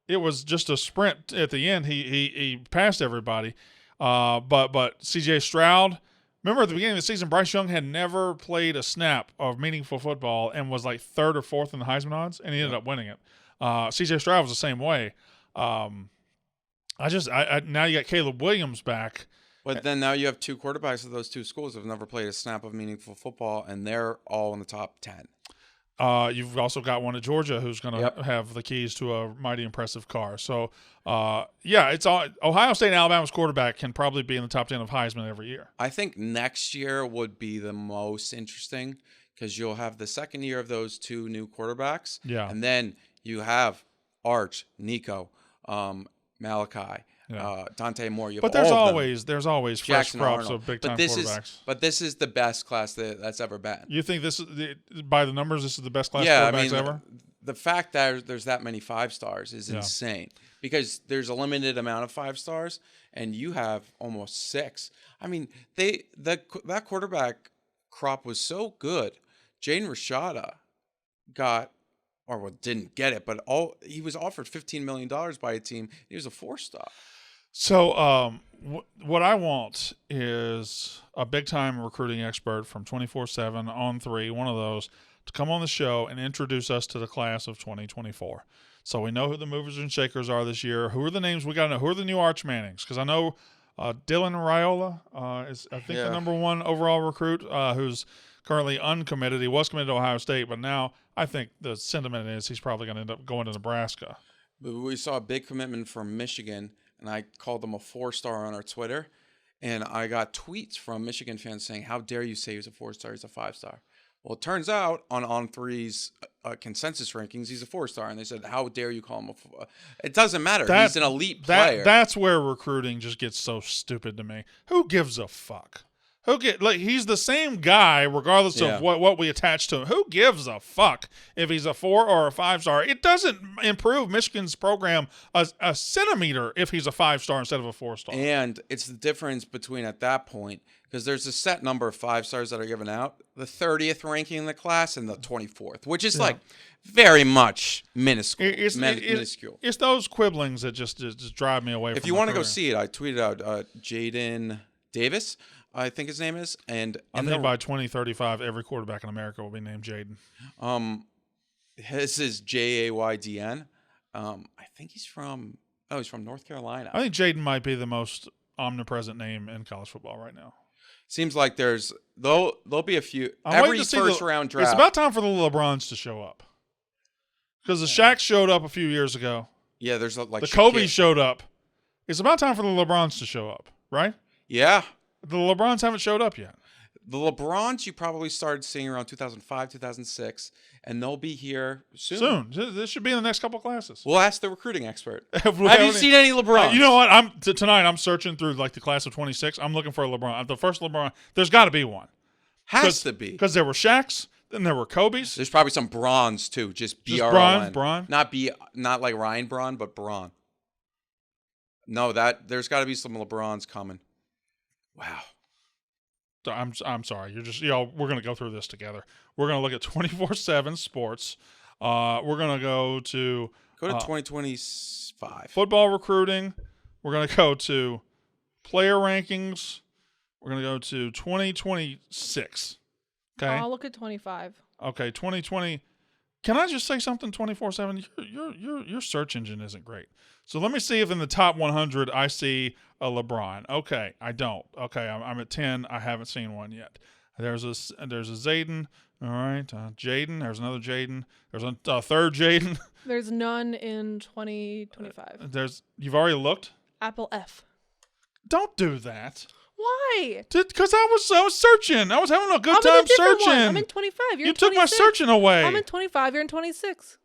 it was just a sprint at the end. He passed everybody. But C.J. Stroud, remember at the beginning of the season, Bryce Young had never played a snap of meaningful football and was like 3rd or 4th in the Heisman odds, and he ended up winning it. C.J. Stroud was the same way. Now you got Caleb Williams back. But then now you have 2 quarterbacks of those 2 schools who have never played a snap of meaningful football, and they're all in the top 10. You've also got one at Georgia who's going to have the keys to a mighty impressive car. So, it's all Ohio State and Alabama's quarterback can probably be in the top 10 of Heisman every year. I think next year would be the most interesting because you'll have the second year of those 2 new quarterbacks. Yeah. And then you have Arch, Nico, Malachi. Yeah. Dante Moore. But there's always fresh Jackson crops Arnold. of big time quarterbacks. But this is the best class that's ever been. You think this is by the numbers? This is the best class quarterbacks ever. The fact that there's that many 5-stars is insane because there's a limited amount of 5-stars, and you have almost 6. I mean, that quarterback crop was so good. Jaden Rashada didn't get it, but he was offered $15 million by a team. He was a 4-star. So what I want is a big-time recruiting expert from 24/7 on 3, one of those, to come on the show and introduce us to the class of 2024. So we know who the movers and shakers are this year. Who are the names we got to know? Who are the new Arch Mannings? Because I know Dylan Raiola is, I think, the number 1 overall recruit who's currently uncommitted. He was committed to Ohio State, but now I think the sentiment is he's probably going to end up going to Nebraska. We saw a big commitment from Michigan, and I called them a 4-star on our Twitter, and I got tweets from Michigan fans saying, how dare you say he's a 4-star, he's a 5-star. Well, it turns out on On3's consensus rankings, he's a 4-star, and they said, how dare you call him a 4? It doesn't matter. He's an elite player. That's where recruiting just gets so stupid to me. Who gives a fuck? He's the same guy regardless of what we attach to him. Who gives a fuck if he's a 4 or a 5-star? It doesn't improve Michigan's program a centimeter if he's a 5-star instead of a 4-star. And it's the difference between at that point, because there's a set number of 5-stars that are given out, the 30th ranking in the class and the 24th, which is like very much minuscule. It's those quibblings that just drive me away from If you want to go see it, I tweeted out Jaden Davis, I think his name is, and I think by 2035, every quarterback in America will be named Jaden. His is Jaydn. I think he's from North Carolina. I think Jaden might be the most omnipresent name in college football right now. Seems like there'll be a few every first round draft. It's about time for the LeBrons to show up, because the Shaq showed up a few years ago. Yeah, there's the Kobe showed up. It's about time for the LeBrons to show up, right? Yeah. The LeBrons haven't showed up yet. The LeBrons you probably started seeing around 2005, 2006, and they'll be here soon. This should be in the next couple classes. We'll ask the recruiting expert. Have you seen any LeBrons? You know what? Tonight I'm searching through like the class of 26. I'm looking for a LeBron. The first LeBron. There's got to be one. Has to be. Because there were Shaqs, then there were Kobe's. There's probably some Bronze too. Just Bron. Not like Ryan Braun, but Braun. No, there's got to be some LeBrons coming. Wow. I'm sorry. You're just we're gonna go through this together. We're gonna look at 24/7 sports. We're gonna go to 2025 football recruiting. We're gonna go to player rankings. We're gonna go to 2026. Okay. I'll look at 25. Okay, 2020. Can I just say something? 24/7. Your search engine isn't great. So let me see if in the top 100 I see a LeBron. Okay, I don't. Okay, I'm at 10. I haven't seen one yet. There's a Zayden. All right, Jaden. There's another Jaden. There's a third Jaden. There's none in 2025. You've already looked? Apple F. Don't do that. Why? Because I was searching. I was having a good I'm in time a different searching. one. I'm in 25. You're you in took 26. my searching away. I'm in 25. You're in 26.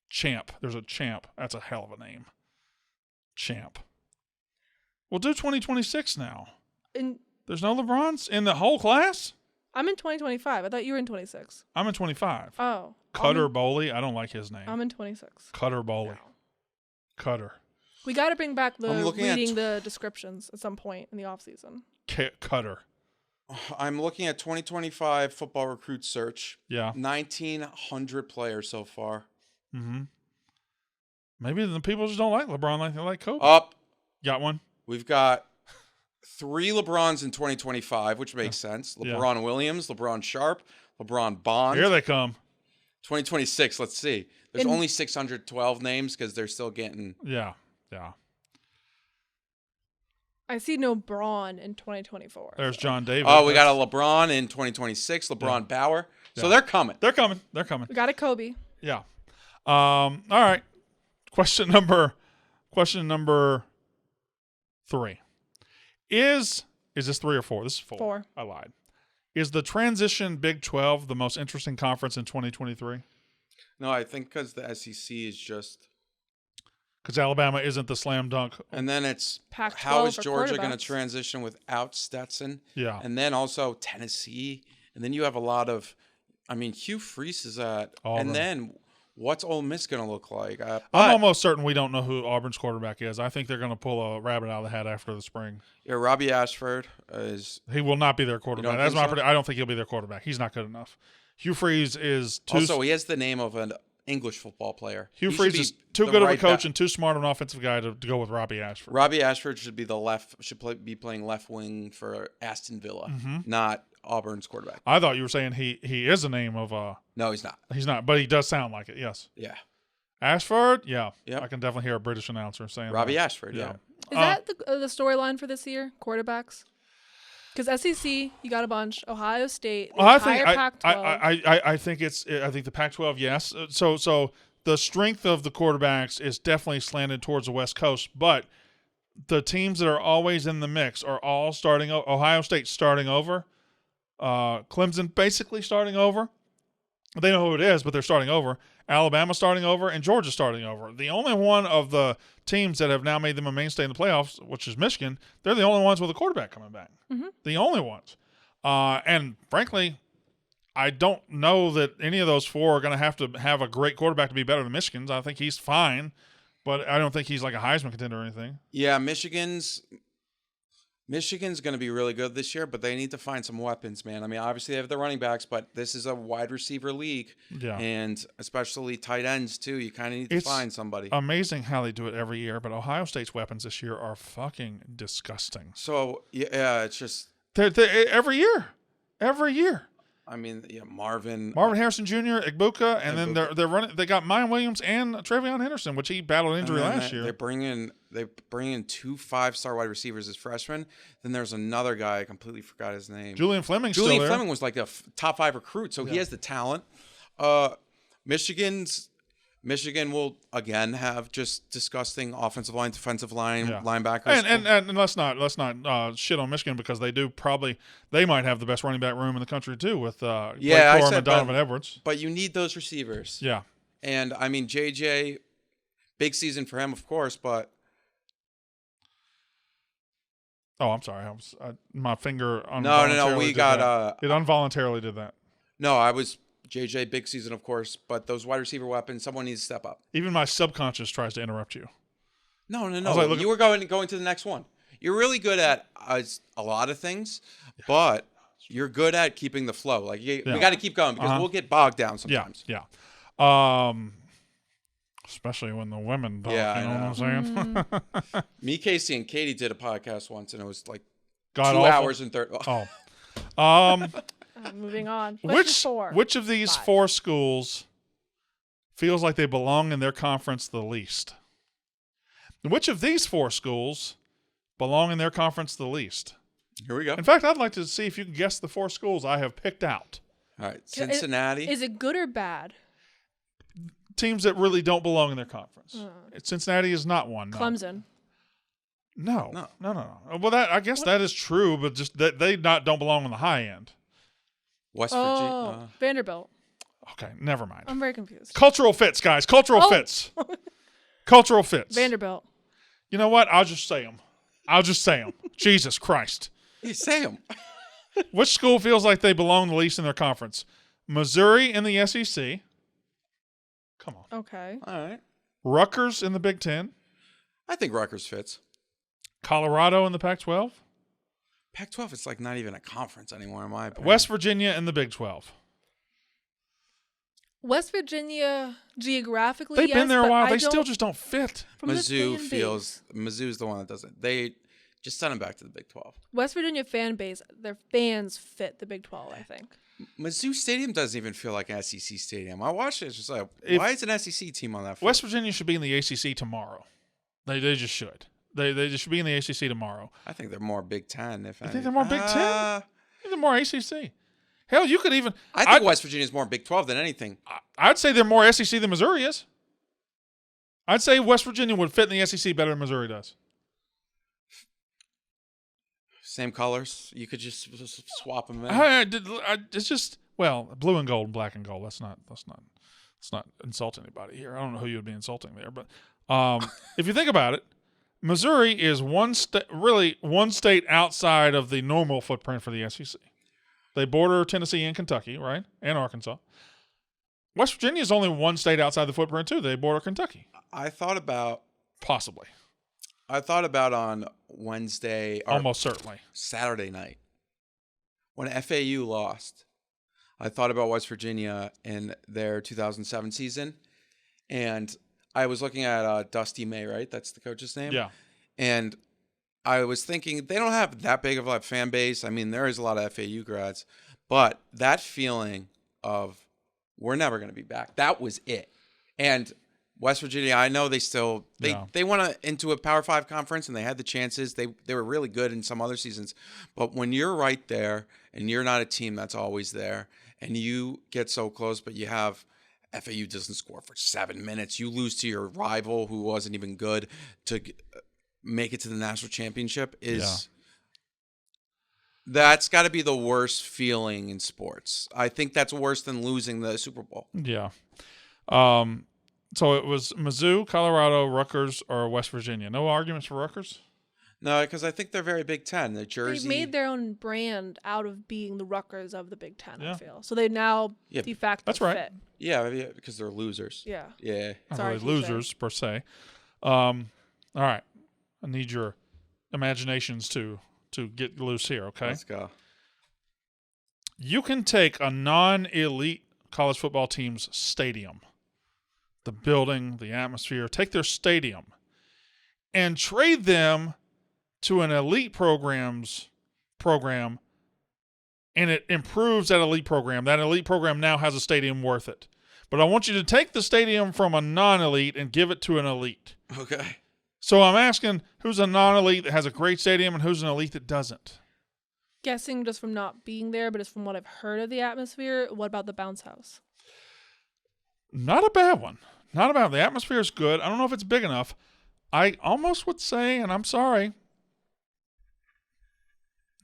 Champ. There's a Champ. That's a hell of a name. Champ. We'll do 2026 now. There's no LeBrons in the whole class? I'm in 2025. I thought you were in 26. I'm in 25. Oh. Cutter Bowley. I don't like his name. I'm in 26. Cutter Bowley. No. Cutter. We got to bring back reading the descriptions at some point in the offseason. Cutter. I'm looking at 2025 football recruit search. Yeah. 1,900 players so far. Mm-hmm. Maybe the people just don't like LeBron like they like Kobe. Up. Got one? We've got 3 LeBrons in 2025, which makes sense. LeBron Williams, LeBron Sharp, LeBron Bond. Here they come. 2026, let's see. There's only 612 names because they're still getting... Yeah. I see no Braun in 2024. There's John Davis. Oh, we got a LeBron in 2026, LeBron Bauer. So they're coming. They're coming. We got a Kobe. Yeah. All right. Question number 3. Is this 3 or 4? This is 4. 4. I lied. Is the transition Big 12 the most interesting conference in 2023? No, I think because the SEC is just... Because Alabama isn't the slam dunk. And then it's Pac-12 how is Georgia going to quarterbacks. transition without Stetson? Yeah. And then also Tennessee. And then you have a lot of... I mean, Hugh Freeze is at... Auburn. And then what's Ole Miss going to look like? I'm almost certain we don't know who Auburn's quarterback is. I think they're going to pull a rabbit out of the hat after the spring. Yeah, Robbie Ashford is... He will not be their quarterback. You don't That's think my so? prediction. I don't think he'll be their quarterback. He's not good enough. Hugh Freeze is too... Also, he has the name of an English football player. Hugh He Freeze should is be too the good of a right coach back. and too smart of an offensive guy to go with Robbie Ashford. Robbie Ashford should be be playing left wing for Aston Villa, not Auburn's quarterback. I thought you were saying he is a name of No, he's not. He's not, but he does sound like it. Yes. Yeah. Ashford. Yeah. Yep. I can definitely hear a British announcer saying Robbie that. Ashford, yeah. Is that the storyline for this year? Quarterbacks? Because SEC, you got a bunch. Ohio State, the Well, entire Pac-12. I think the Pac-12. Yes. So the strength of the quarterbacks is definitely slanted towards the West Coast, but the teams that are always in the mix are all starting. Ohio State starting over. Clemson basically starting over. They know who it is, but they're starting over. Alabama starting over, and Georgia starting over. The only one of the teams that have now made them a mainstay in the playoffs, which is Michigan, they're the only ones with a quarterback coming back. Mm-hmm. The only ones. And frankly, I don't know that any of those 4 are going to have a great quarterback to be better than Michigan's. I think he's fine, but I don't think he's like a Heisman contender or anything. Yeah, Michigan's going to be really good this year, but they need to find some weapons, man. I mean, obviously they have the running backs, but this is a wide receiver league, and especially tight ends too. You kind of need to find somebody. Amazing how they do it every year, but Ohio State's weapons this year are fucking disgusting. So yeah, it's just they're every year. I mean, yeah, Marvin Harrison Jr., Igbuka, and then they're running. They got Mayan Williams and Travion Henderson, which he battled injury last year. They bring in 2 5-star wide receivers as freshmen. Then there's another guy, I completely forgot his name. Julian Fleming was like a top 5 recruit, so he has the talent. Michigan's Michigan will again have just disgusting offensive line, defensive line, Yeah. linebackers. And let's not shit on Michigan because they might have the best running back room in the country too with Blake Corum and Donovan Edwards. But you need those receivers. Yeah. And I mean JJ, big season for him, of course, but Oh, I'm sorry. My finger. No. We got it involuntarily did that. No, I was JJ, big season, of course, but those wide receiver weapons, someone needs to step up. Even my subconscious tries to interrupt you. No. Like, you were going to the next one. You're really good at a lot of things, but you're good at keeping the flow. Like we got to keep going because we'll get bogged down sometimes. Yeah. Especially when the women talk, Yeah, you know what I'm saying? Me, Casey, and Katie did a podcast once, and it was like God 2 awful. hours and 30. Oh. Moving on. Which of these 4 schools feels like they belong in their conference the least? Which of these 4 schools belong in their conference the least? Here we go. In fact, I'd like to see if you can guess the 4 schools I have picked out. All right, Cincinnati. Is it good or bad? Teams that really don't belong in their conference. Cincinnati is not one. No. Clemson. No. Well, I guess that is true, but just that they don't belong on the high end. West Virginia. Vanderbilt. Okay, never mind. I'm very confused. Cultural fits, guys. Cultural fits. Cultural fits. Vanderbilt. You know what? I'll just say them. Jesus Christ. You say them. Which school feels like they belong the least in their conference? Missouri in the SEC. Come on. Okay. All right. Rutgers in the Big Ten. I think Rutgers fits. Colorado in the Pac-12. Pac-12 is like not even a conference anymore, in my opinion. West Virginia in the Big 12. West Virginia, geographically, They've been there a while. but They still just don't fit. Mizzou's the one that doesn't. They just send them back to the Big 12. West Virginia fan base, their fans fit the Big 12, I think. Mizzou Stadium doesn't even feel like an SEC stadium. I watched it. It's just like, why is an SEC team on that field? West Virginia should be in the ACC tomorrow. They just should. They just should be in the ACC tomorrow. I think they're more Big Ten. If you think they're more Big Ten? I think they're more ACC. Hell, you could even. I think West Virginia is more Big 12 than anything. I'd say they're more SEC than Missouri is. I'd say West Virginia would fit in the SEC better than Missouri does. Same colors. You could just swap them in. It's just blue and gold, black and gold. Let's not insult anybody here. I don't know who you would be insulting there, but if you think about it, Missouri is one state outside of the normal footprint for the SEC. They border Tennessee and Kentucky, right, and Arkansas. West Virginia is only one state outside the footprint too. They border Kentucky. I thought about on Wednesday, almost certainly Saturday night, when FAU lost. I thought about West Virginia in their 2007 season, and I was looking at Dusty May, right? That's the coach's name. Yeah. And I was thinking they don't have that big of a fan base. I mean, there is a lot of FAU grads, but that feeling of we're never going to be back, that was it. And West Virginia, I know they went into a Power 5 conference and they had the chances. They were really good in some other seasons. But when you're right there and you're not a team that's always there and you get so close, but you have FAU doesn't score for 7 minutes, you lose to your rival who wasn't even good to make it to the national championship that's got to be the worst feeling in sports. I think that's worse than losing the Super Bowl. Yeah. So it was Mizzou, Colorado, Rutgers, or West Virginia. No arguments for Rutgers? No, because I think they're very Big Ten. The Jersey. They made their own brand out of being the Rutgers of the Big Ten, I feel. So they now de facto fit. Yeah, because they're losers. Yeah. Yeah. Not really losers, per se. All right. I need your imaginations to get loose here, okay? Let's go. You can take a non-elite college football team's stadium, the building, the atmosphere, take their stadium, and trade them to an elite program, and it improves that elite program. That elite program now has a stadium worth it. But I want you to take the stadium from a non-elite and give it to an elite. Okay. So I'm asking, who's a non-elite that has a great stadium and who's an elite that doesn't? Guessing just from not being there, but just from what I've heard of the atmosphere, what about the bounce house? Not a bad one. Not about the atmosphere is good. I don't know if it's big enough. I almost would say, and I'm sorry,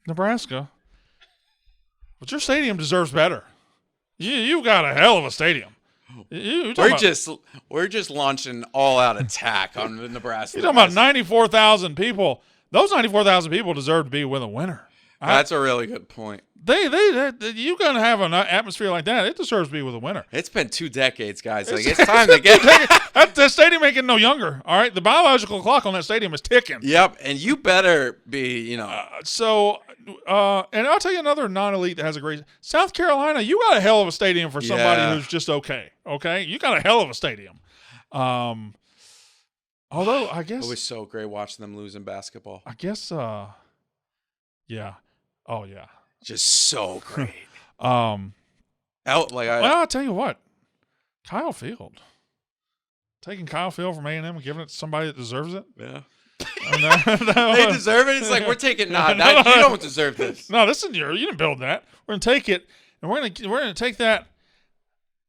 Nebraska, but your stadium deserves better. You got a hell of a stadium. We're just launching an all-out attack on the Nebraska. You're talking about 94,000 people. Those 94,000 people deserve to be with a winner. That's a really good point. You gonna have an atmosphere like that? It deserves to be with a winner. It's been 2 decades, guys. Like, it's time to get that stadium ain't getting no younger. All right, the biological clock on that stadium is ticking. Yep, and you better be, and I'll tell you another non-elite that has a great South Carolina. You got a hell of a stadium for somebody who's just okay. Okay, you got a hell of a stadium. Although I guess it was so great watching them lose in basketball. I guess, yeah. Oh yeah, just so great. I'll tell you what, Kyle Field, taking Kyle Field from A&M and giving it to somebody that deserves it. Yeah, they deserve it. It's like we're taking you don't deserve this. No, this is you didn't build that. We're gonna take it, and we're gonna take that.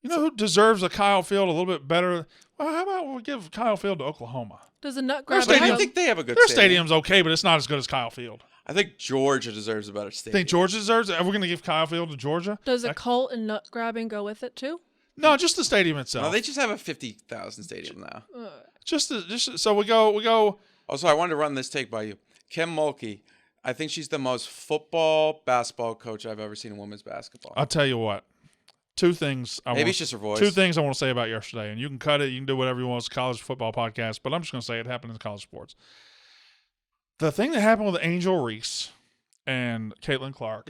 You know who deserves a Kyle Field a little bit better? Well, how about we give Kyle Field to Oklahoma? Does a nut grab? I think they have a good. Their stadium's okay, but it's not as good as Kyle Field. I think Georgia deserves a better stadium. Think Georgia deserves it? Are we going to give Kyle Field to Georgia? Does a cult and nut grabbing go with it too? No, just the stadium itself. No, they just have a 50,000 stadium now. Just so we go. Also, I wanted to run this take by you. Kim Mulkey, I think she's the most basketball coach I've ever seen in women's basketball. I'll tell you what. Two things. Maybe it's just her voice. 2 things I want to say about yesterday, and you can cut it. You can do whatever you want. It's a college football podcast, but I'm just going to say it happened in college sports. The thing that happened with Angel Reese and Caitlin Clark,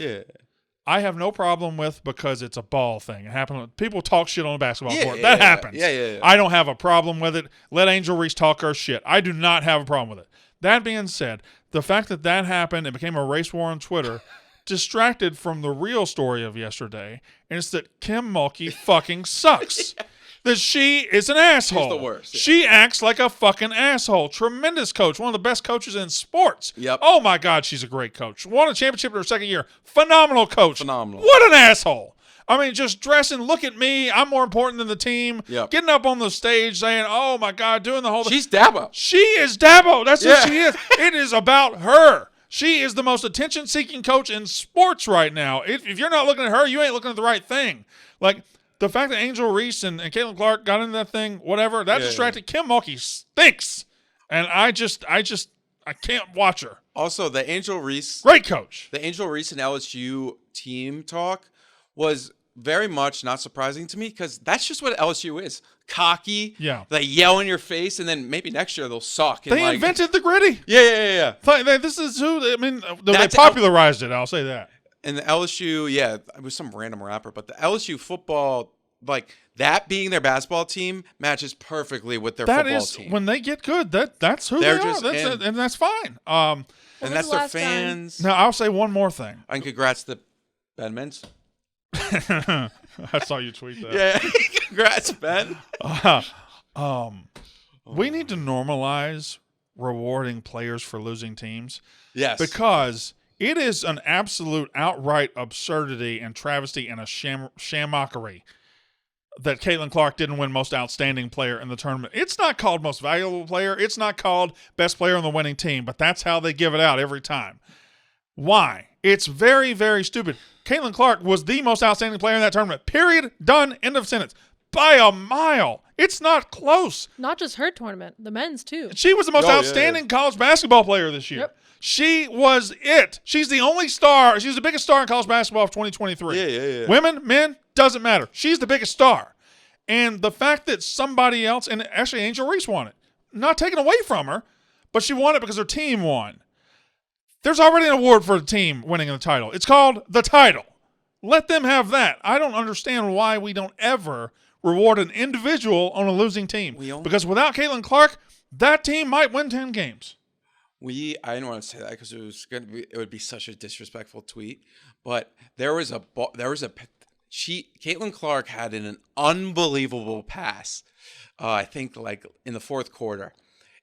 I have no problem with because it's a ball thing. It happened. People talk shit on the basketball court. That happens. Yeah. I don't have a problem with it. Let Angel Reese talk her shit. I do not have a problem with it. That being said, the fact that happened and became a race war on Twitter distracted from the real story of yesterday, and it's that Kim Mulkey fucking sucks. That she is an asshole. She's the worst. Yeah. She acts like a fucking asshole. Tremendous coach. One of the best coaches in sports. Yep. Oh, my God, she's a great coach. Won a championship in her second year. Phenomenal coach. Phenomenal. What an asshole. I mean, just dressing, look at me. I'm more important than the team. Yep. Getting up on the stage saying, oh, my God, doing the whole thing. She's Dabo. She is Dabo. That's who she is. It is about her. She is the most attention-seeking coach in sports right now. If you're not looking at her, you ain't looking at the right thing. Like, the fact that Angel Reese and Caitlin Clark got into that thing, whatever, that distracted. Kim Mulkey stinks. And I can't watch her. Also, the Angel Reese. Great coach. The Angel Reese and LSU team talk was very much not surprising to me because that's just what LSU is. Cocky. Yeah. They yell in your face, and then maybe next year they'll suck. They invented the gritty. Yeah. This is who, they popularized it, I'll say that. And the LSU, it was some random rapper, but the LSU football, like that being their basketball team, matches perfectly with their football team. When they get good, that's who They're they just are. And that's fine. And that's their fans. Now, I'll say one more thing. And congrats to Ben Mintz. I saw you tweet that. Yeah, congrats, Ben. We need to normalize rewarding players for losing teams. Yes. Because it is an absolute outright absurdity and travesty and a shamockery that Caitlin Clark didn't win most outstanding player in the tournament. It's not called most valuable player. It's not called best player on the winning team, but that's how they give it out every time. Why? It's very, very stupid. Caitlin Clark was the most outstanding player in that tournament. Period. Done. End of sentence. By a mile. It's not close. Not just her tournament, the men's too. She was the most outstanding college basketball player this year. Yep. She was it. She's the only star. She's the biggest star in college basketball of 2023. Yeah. Women, men, doesn't matter. She's the biggest star. And the fact that somebody else, and actually Angel Reese won it, not taken away from her, but she won it because her team won. There's already an award for a team winning the title. It's called the title. Let them have that. I don't understand why we don't ever reward an individual on a losing team. Because without Caitlin Clark, that team might win 10 games. I didn't want to say that because it would be such a disrespectful tweet. But Caitlin Clark had an unbelievable pass. I think like in the fourth quarter,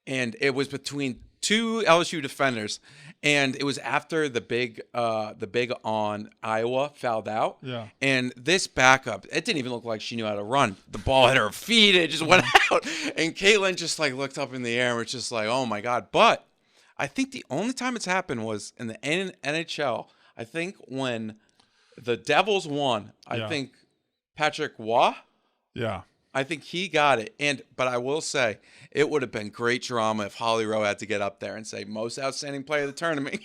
and it was between two LSU defenders, and it was after the big on Iowa fouled out. Yeah. And this backup, it didn't even look like she knew how to run. The ball hit her feet, it just went out. And Caitlin just like looked up in the air and was just like, oh my God. But I think the only time it's happened was in the NHL. I think when the Devils won, I think Patrick Waugh. Yeah. I think he got it. But I will say, it would have been great drama if Holly Rowe had to get up there and say, most outstanding player of the tournament.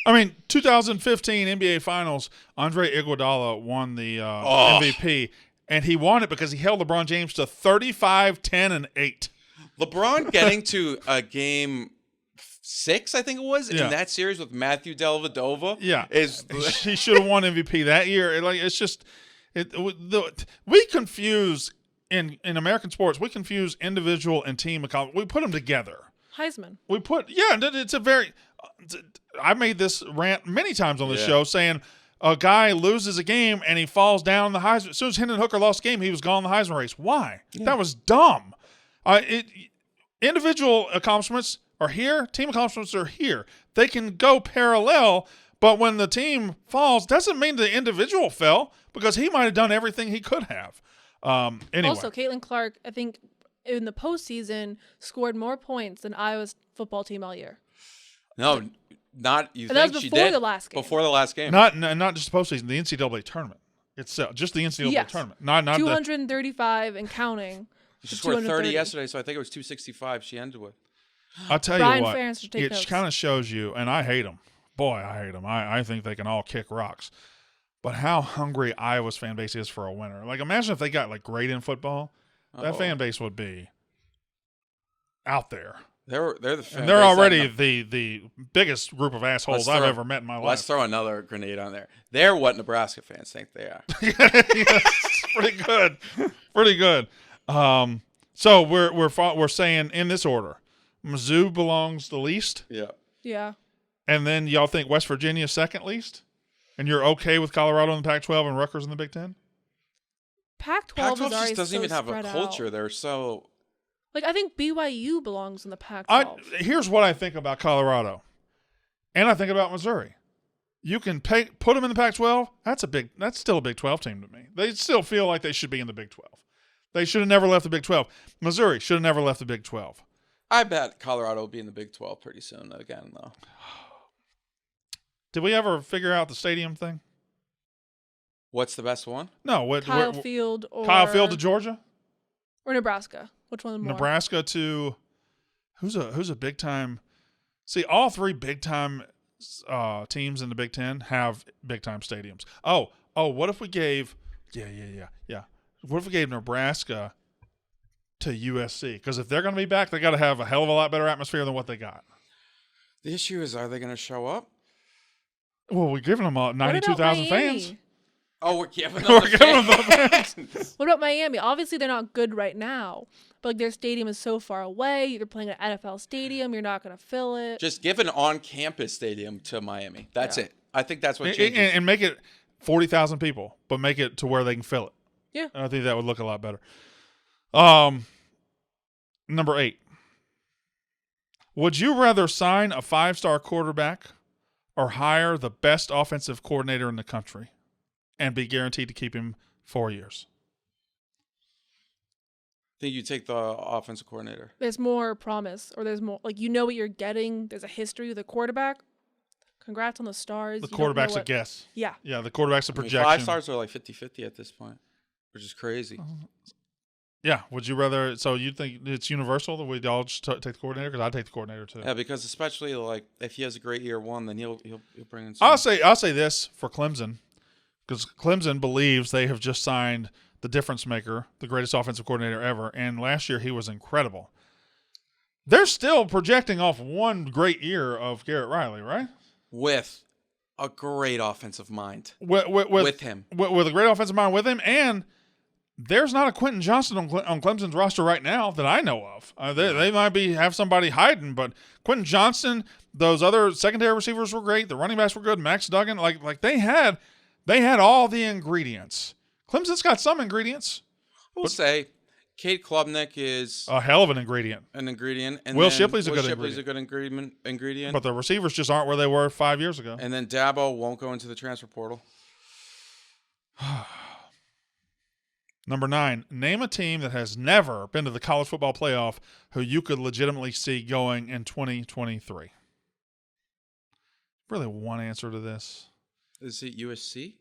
I mean, 2015 NBA Finals, Andre Iguodala won the MVP, and he won it because he held LeBron James to 35, 10, and 8. LeBron getting to a game 6, I think it was, in that series with Matthew Dellavedova. Yeah. He should have won MVP that year. It's just we confuse in American sports, we confuse individual and team accomplishment. We put them together. Heisman. It's a very I made this rant many times on this show saying a guy loses a game and he falls down the Heisman. As soon as Hendon Hooker lost the game, he was gone in the Heisman race. Why? Yeah. That was dumb. Individual accomplishments are here. Team accomplishments are here. They can go parallel, but when the team falls, doesn't mean the individual fell because he might have done everything he could have. Anyway. Also, Caitlin Clark, I think, in the postseason, scored more points than Iowa's football team all year. No, not you. And that was before the last game. Before the last game. Not just the postseason. The NCAA tournament itself, just the NCAA tournament. Not 235 and counting. She scored 30 yesterday, so I think it was 265. She ended with. I'll tell Brian you what. Ferentz should take It notes. kind of shows you, and I hate them. Boy, I hate them. I think they can all kick rocks. But how hungry Iowa's fan base is for a winner. Like, imagine if they got, like, great in football. That fan base would be out there. They're the fan and they're base already the biggest group of assholes I've ever met in my life. Let's throw another grenade on there. They're what Nebraska fans think they are. Yes, pretty good. Pretty good. So we're saying in this order, Mizzou belongs the least. Yeah. Yeah. And then y'all think West Virginia second least? And you're okay with Colorado in the Pac-12 and Rutgers in the Big Ten? Pac-12 Pac-12 is already just doesn't even have a culture. Out. They're so. Like, I think BYU belongs in the Pac-12. Here's what I think about Colorado, and I think about Missouri. You can put them in the Pac-12. That's still a Big 12 team to me. They still feel like they should be in the Big 12. They should have never left the Big 12. Missouri should have never left the Big 12. I bet Colorado will be in the Big 12 pretty soon again, though. Did we ever figure out the stadium thing? What's the best one? No. Kyle Field to Georgia? Or Nebraska. Which one more? Nebraska to who's a big time? See, all three big time teams in the Big Ten have big time stadiums. Oh, what if we gave What if we gave Nebraska to USC? Because if they're going to be back, they got to have a hell of a lot better atmosphere than what they got. The issue is, are they going to show up? Well, we're giving them 92,000 fans. Oh, we're giving them the fans. What about Miami? Obviously, they're not good right now. But like, their stadium is so far away. You're playing at an NFL stadium. You're not going to fill it. Just give an on-campus stadium to Miami. That's it. I think that's what changes. And make it 40,000 people, but make it to where they can fill it. Yeah. I think that would look a lot better. Number 8. Would you rather sign a 5-star quarterback or hire the best offensive coordinator in the country and be guaranteed to keep him 4 years? I think you take the offensive coordinator. There's more promise, or there's more, like, you know what you're getting. There's a history with the quarterback. Congrats on the stars. The quarterback's a guess. Yeah. Yeah, the quarterback's a projection. 5 stars are like 50-50 at this point, which is crazy. Yeah. Would you rather? So you think it's universal that we'd all just take the coordinator? Because I'd take the coordinator too. Yeah, because especially like if he has a great year one, then he'll bring in. I'll say this for Clemson, because Clemson believes they have just signed the difference maker, the greatest offensive coordinator ever, and last year he was incredible. They're still projecting off one great year of Garrett Riley, right? With a great offensive mind. With him. With a great offensive mind with him, and there's not a Quentin Johnston on Clemson's roster right now that I know of. They might have somebody hiding, but Quentin Johnston, those other secondary receivers were great. The running backs were good. Max Duggan, like they had all the ingredients. Clemson's got some ingredients. We'll say Kate Klubnik is A hell of an ingredient. an ingredient. And Will then Shipley's a Will good Shipley's a good ingredient. But the receivers just aren't where they were 5 years ago. And then Dabo won't go into the transfer portal. Number 9, name a team that has never been to the college football playoff who you could legitimately see going in 2023. Really one answer to this. Is it USC?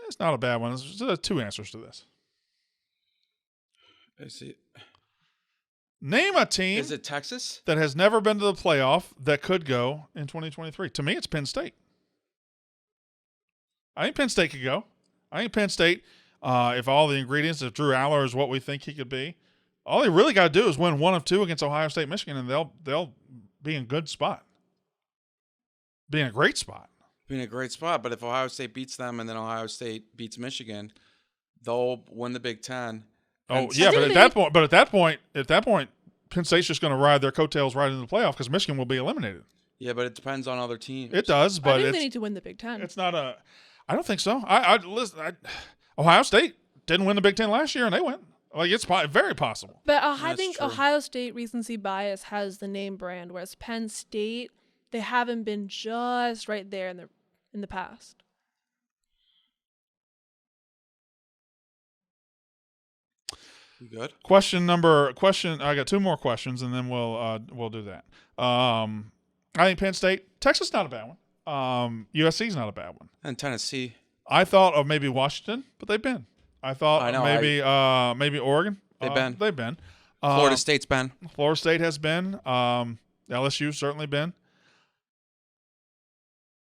It's not a bad one. There's 2 answers to this. Is it? Name a team Is it Texas? that has never been to the playoff that could go in 2023. To me, it's Penn State. I think Penn State could go. I think Penn State, if all the ingredients, if Drew Aller is what we think he could be, all they really got to do is win 1 of 2 against Ohio State, Michigan, and they'll be in a good spot. Be in a great spot. Be in a great spot, but if Ohio State beats them and then Ohio State beats Michigan, they'll win the Big Ten. Oh yeah, but at that point, Penn State's just going to ride their coattails right into the playoff because Michigan will be eliminated. Yeah, but it depends on other teams. It does, but I think they need to win the Big Ten. It's not a. I don't think so. Listen. Ohio State didn't win the Big Ten last year, and they went. Like it's very possible. But I That's think true. Ohio State recency bias has the name brand, whereas Penn State, they haven't been just right there in the past. You good? Question. I got 2 more questions, and then we'll do that. I think Penn State, Texas, not a bad one. USC's not a bad one. And Tennessee. I thought of maybe Washington, but they've been. I thought I know, maybe Oregon. They've been. They've been. Florida State's been. Florida State has been. LSU's certainly been.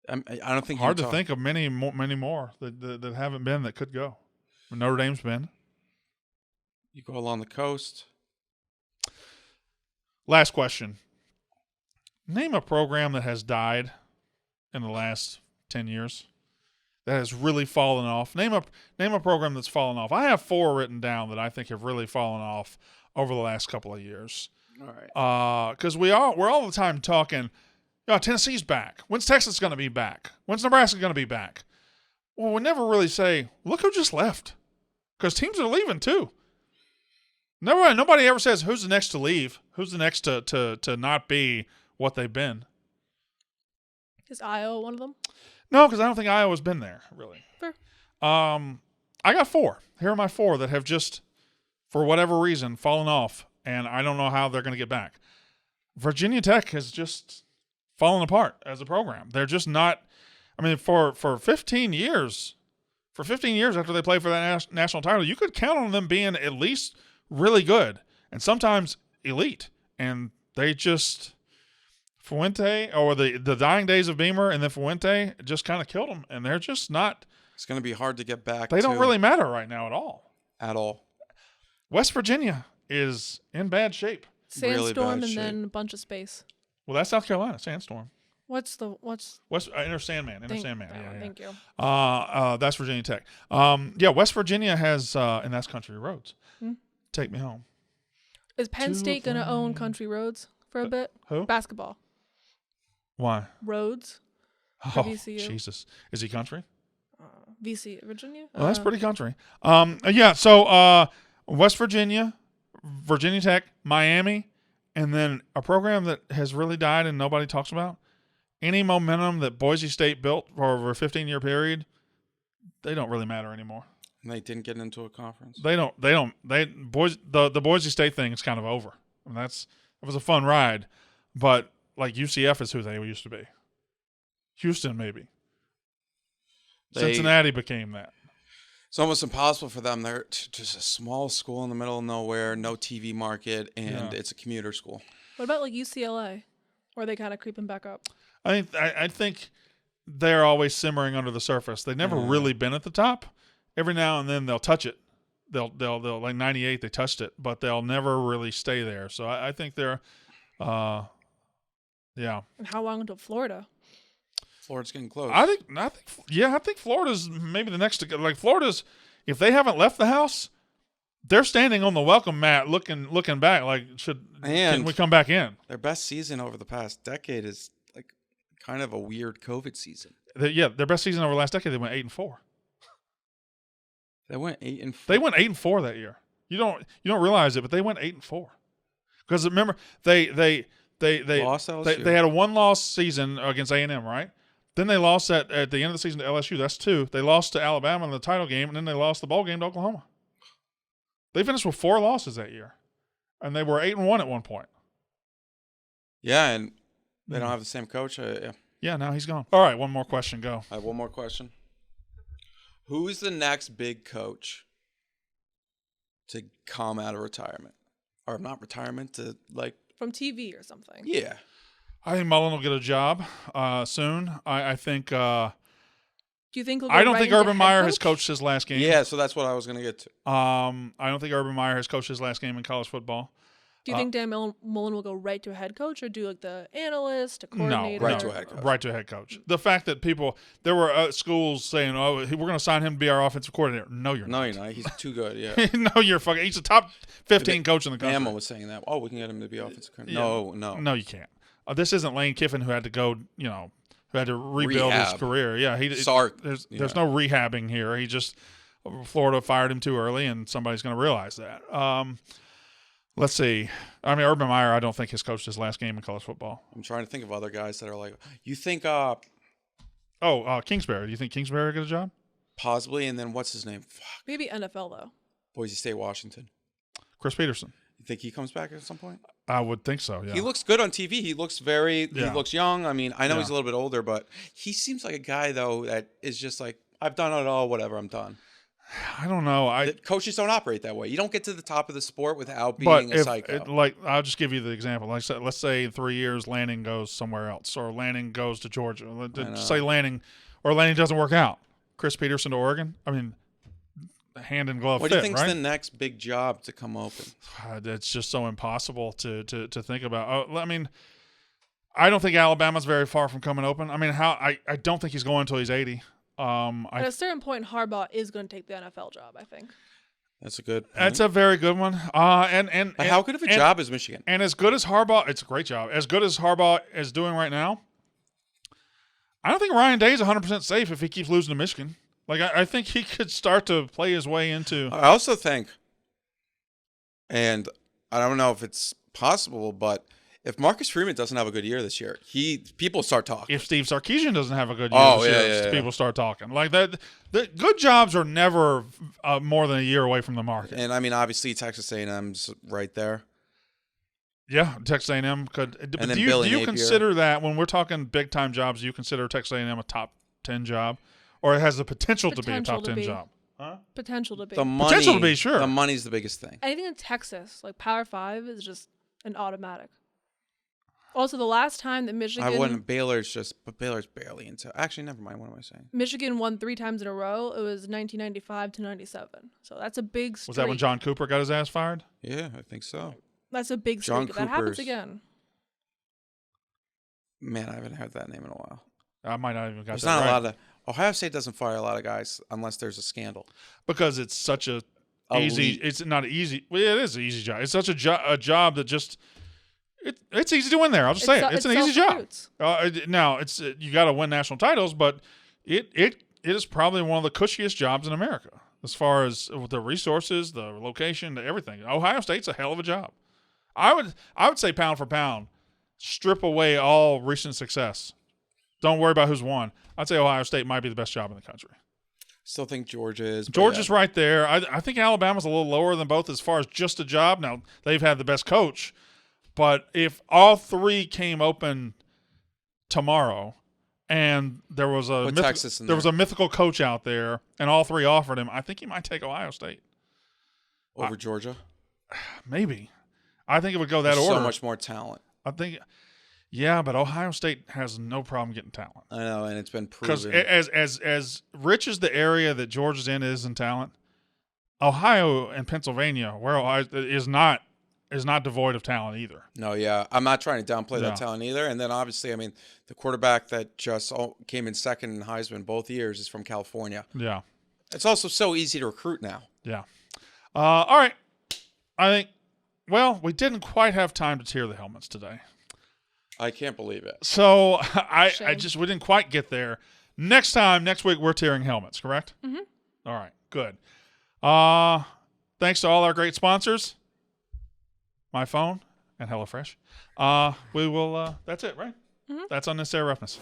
I don't think Hard Utah. to think of many more that haven't been that could go. Notre Dame's been. You go along the coast. Last question. Name a program that has died in the last 10 years that has really fallen off. Name a program that's fallen off. I have 4 written down that I think have really fallen off over the last couple of years. All right. Because we're all the time talking, Tennessee's back. When's Texas going to be back? When's Nebraska going to be back? Well, we never really say, look who just left. Because teams are leaving too. Nobody ever says who's the next to leave, who's the next to not be what they've been. Is Iowa one of them? No, because I don't think Iowa's been there really. Fair. I got 4. Here are my 4 that have just, for whatever reason, fallen off, and I don't know how they're going to get back. Virginia Tech has just fallen apart as a program. They're just not. I mean, for 15 years, after they played for that national title, you could count on them being at least really good and sometimes elite, and they just Fuente or the dying days of Beamer and then Fuente just kind of killed them, and they're just not. It's going to be hard to get back. They don't really matter right now at all. At all. West Virginia is in bad shape. Really Sandstorm bad and shape. then a bunch of space. Well, that's South Carolina, Sandstorm. What's Inner Sandman. Yeah. Thank you. That's Virginia Tech. West Virginia has, and that's Country Roads. Take me home. Is Penn State going to own Country Roads for a bit? Who? Basketball. Why? Roads. Oh, VCU. Jesus. Is he country? VC Virginia. Well, that's pretty country. So West Virginia, Virginia Tech, Miami, and then a program that has really died and nobody talks about. Any momentum that Boise State built for over a 15-year period, they don't really matter anymore. And they didn't get into a conference. The Boise State thing is kind of over. I mean, it was a fun ride, but like UCF is who they used to be. Houston maybe. Cincinnati became that. It's almost impossible for them. They're just a small school in the middle of nowhere, no TV market, and it's a commuter school. What about like UCLA? Or are they kind of creeping back up? I think they're always simmering under the surface. They've never really been at the top. Every now and then they'll touch it. They'll like 98 they touched it, but they'll never really stay there. So I think they're yeah. And how long until Florida? Florida's getting close. I think Florida's maybe the next to, like Florida's, if they haven't left the house, they're standing on the welcome mat looking back like can we come back in? Their best season over the past decade is like kind of a weird COVID season. Their best season over the last decade, they went 8-4. They went 8-4. They went 8-4 that year. You don't realize it, but they went 8-4. Because remember, they Lost LSU. they had a 1-loss season against A&M, right? Then they lost at the end of the season to LSU. That's 2. They lost to Alabama in the title game, and then they lost the bowl game to Oklahoma. They finished with 4 losses that year, and they were 8-1 at one point. Yeah, and they don't have the same coach. Yeah. Yeah, now he's gone. All right, one more question. Go. I have one more question. Who's the next big coach to come out of retirement? Or not retirement, to From TV or something. Yeah. I think Mullen will get a job soon. I think. Do you think? I don't think Urban Meyer has coached his last game. Yeah, so that's what I was going to get to. I don't think Urban Meyer has coached his last game in college football. Do you think Dan Mullen will go right to a head coach or do the analyst, a coordinator? Right to a head coach. Right to a head coach. The fact that there were schools saying, "Oh, we're going to sign him to be our offensive coordinator." No, you're not. No, you're not. He's too good. Yeah. No, you're fucking. He's a top 15 coach in the country. Bama was saying that. Oh, we can get him to be offensive coordinator. Yeah. No, you can't. This isn't Lane Kiffin who had to go. Who had to rebuild his career. Yeah, there's no rehabbing here. He just Florida fired him too early, and somebody's going to realize that. Let's see. I mean, Urban Meyer, I don't think has coached his last game in college football. I'm trying to think of other guys that are like, you think Kingsbury. Do you think Kingsbury will get a job? Possibly, and then what's his name? Fuck. Maybe NFL, though. Boise State, Washington. Chris Peterson. You think he comes back at some point? I would think so, yeah. He looks good on TV. He looks he looks young. I mean, I know he's a little bit older, but he seems like a guy, though, that is just like, I've done it all, whatever, I'm done. I don't know. Coaches don't operate that way. You don't get to the top of the sport without being a psycho. I'll just give you the example. Let's say in 3 years Lanning goes somewhere else, or Lanning goes to Georgia. Say Lanning doesn't work out. Chris Peterson to Oregon. I mean, hand in glove. What do you think's the next big job to come open? It's just so impossible to think about. I mean, I don't think Alabama's very far from coming open. I mean, I don't think he's going until he's 80. At a certain point, Harbaugh is going to take the NFL job, I think. That's a good point. That's a very good one. And how good of a job is Michigan? And as good as Harbaugh, it's a great job. As good as Harbaugh is doing right now, I don't think Ryan Day is 100% safe if he keeps losing to Michigan. I think he could start to play his way into. I also think, and I don't know if it's possible, but if Marcus Freeman doesn't have a good year this year, people start talking. If Steve Sarkisian doesn't have a good year this year, people start talking. Like that, the good jobs are never more than a year away from the market. And I mean, obviously, Texas A&M's right there. Yeah, Texas A&M could. And then do Billy you Napier. consider that when we're talking big time jobs? Do you consider Texas A&M a top 10 job, or it has the potential to be a top 10 job? Huh? Potential to be. Potential to be, sure. The money's the biggest thing. Anything in Texas, like Power 5, is just an automatic. Also, the last time that Michigan... Baylor's barely into... Actually, never mind. What am I saying? Michigan won 3 times in a row. It was 1995 to 97. So that's a big streak. Was that when John Cooper got his ass fired? Yeah, I think so. That's a big streak. If that happens again. Man, I haven't heard that name in a while. I might not even got There's that not right. a lot of... Ohio State doesn't fire a lot of guys unless there's a scandal. Because it's such a easy... It's not easy... Well, it is an easy job. It's such a job that just... It's easy to win there. I'll just say it. It's an easy job. Now you got to win national titles, but it is probably one of the cushiest jobs in America as far as the resources, the location, everything. Ohio State's a hell of a job. I would say pound for pound, strip away all recent success. Don't worry about who's won. I'd say Ohio State might be the best job in the country. Still think Georgia is. Georgia's right there. I think Alabama's a little lower than both as far as just a job. Now they've had the best coach. But if all 3 came open tomorrow and there was a mythical coach out there and all 3 offered him, I think he might take Ohio State. Over Georgia? Maybe. I think it would go that order. So much more talent. I think, yeah, but Ohio State has no problem getting talent. I know, and it's been proven. Because as rich as the area that Georgia's in is in talent, Ohio and Pennsylvania, where Ohio is not devoid of talent either. No, yeah. I'm not trying to downplay that talent either. And then obviously, I mean, the quarterback that just came in second in Heisman both years is from California. Yeah. It's also so easy to recruit now. Yeah. All right. I think, well, we didn't quite have time to tear the helmets today. I can't believe it. So we didn't quite get there. Next week, we're tearing helmets, correct? Mm-hmm. All right, good. Thanks to all our great sponsors, my phone and HelloFresh. We will. That's it, right? Mhm. That's Unnecessary Roughness.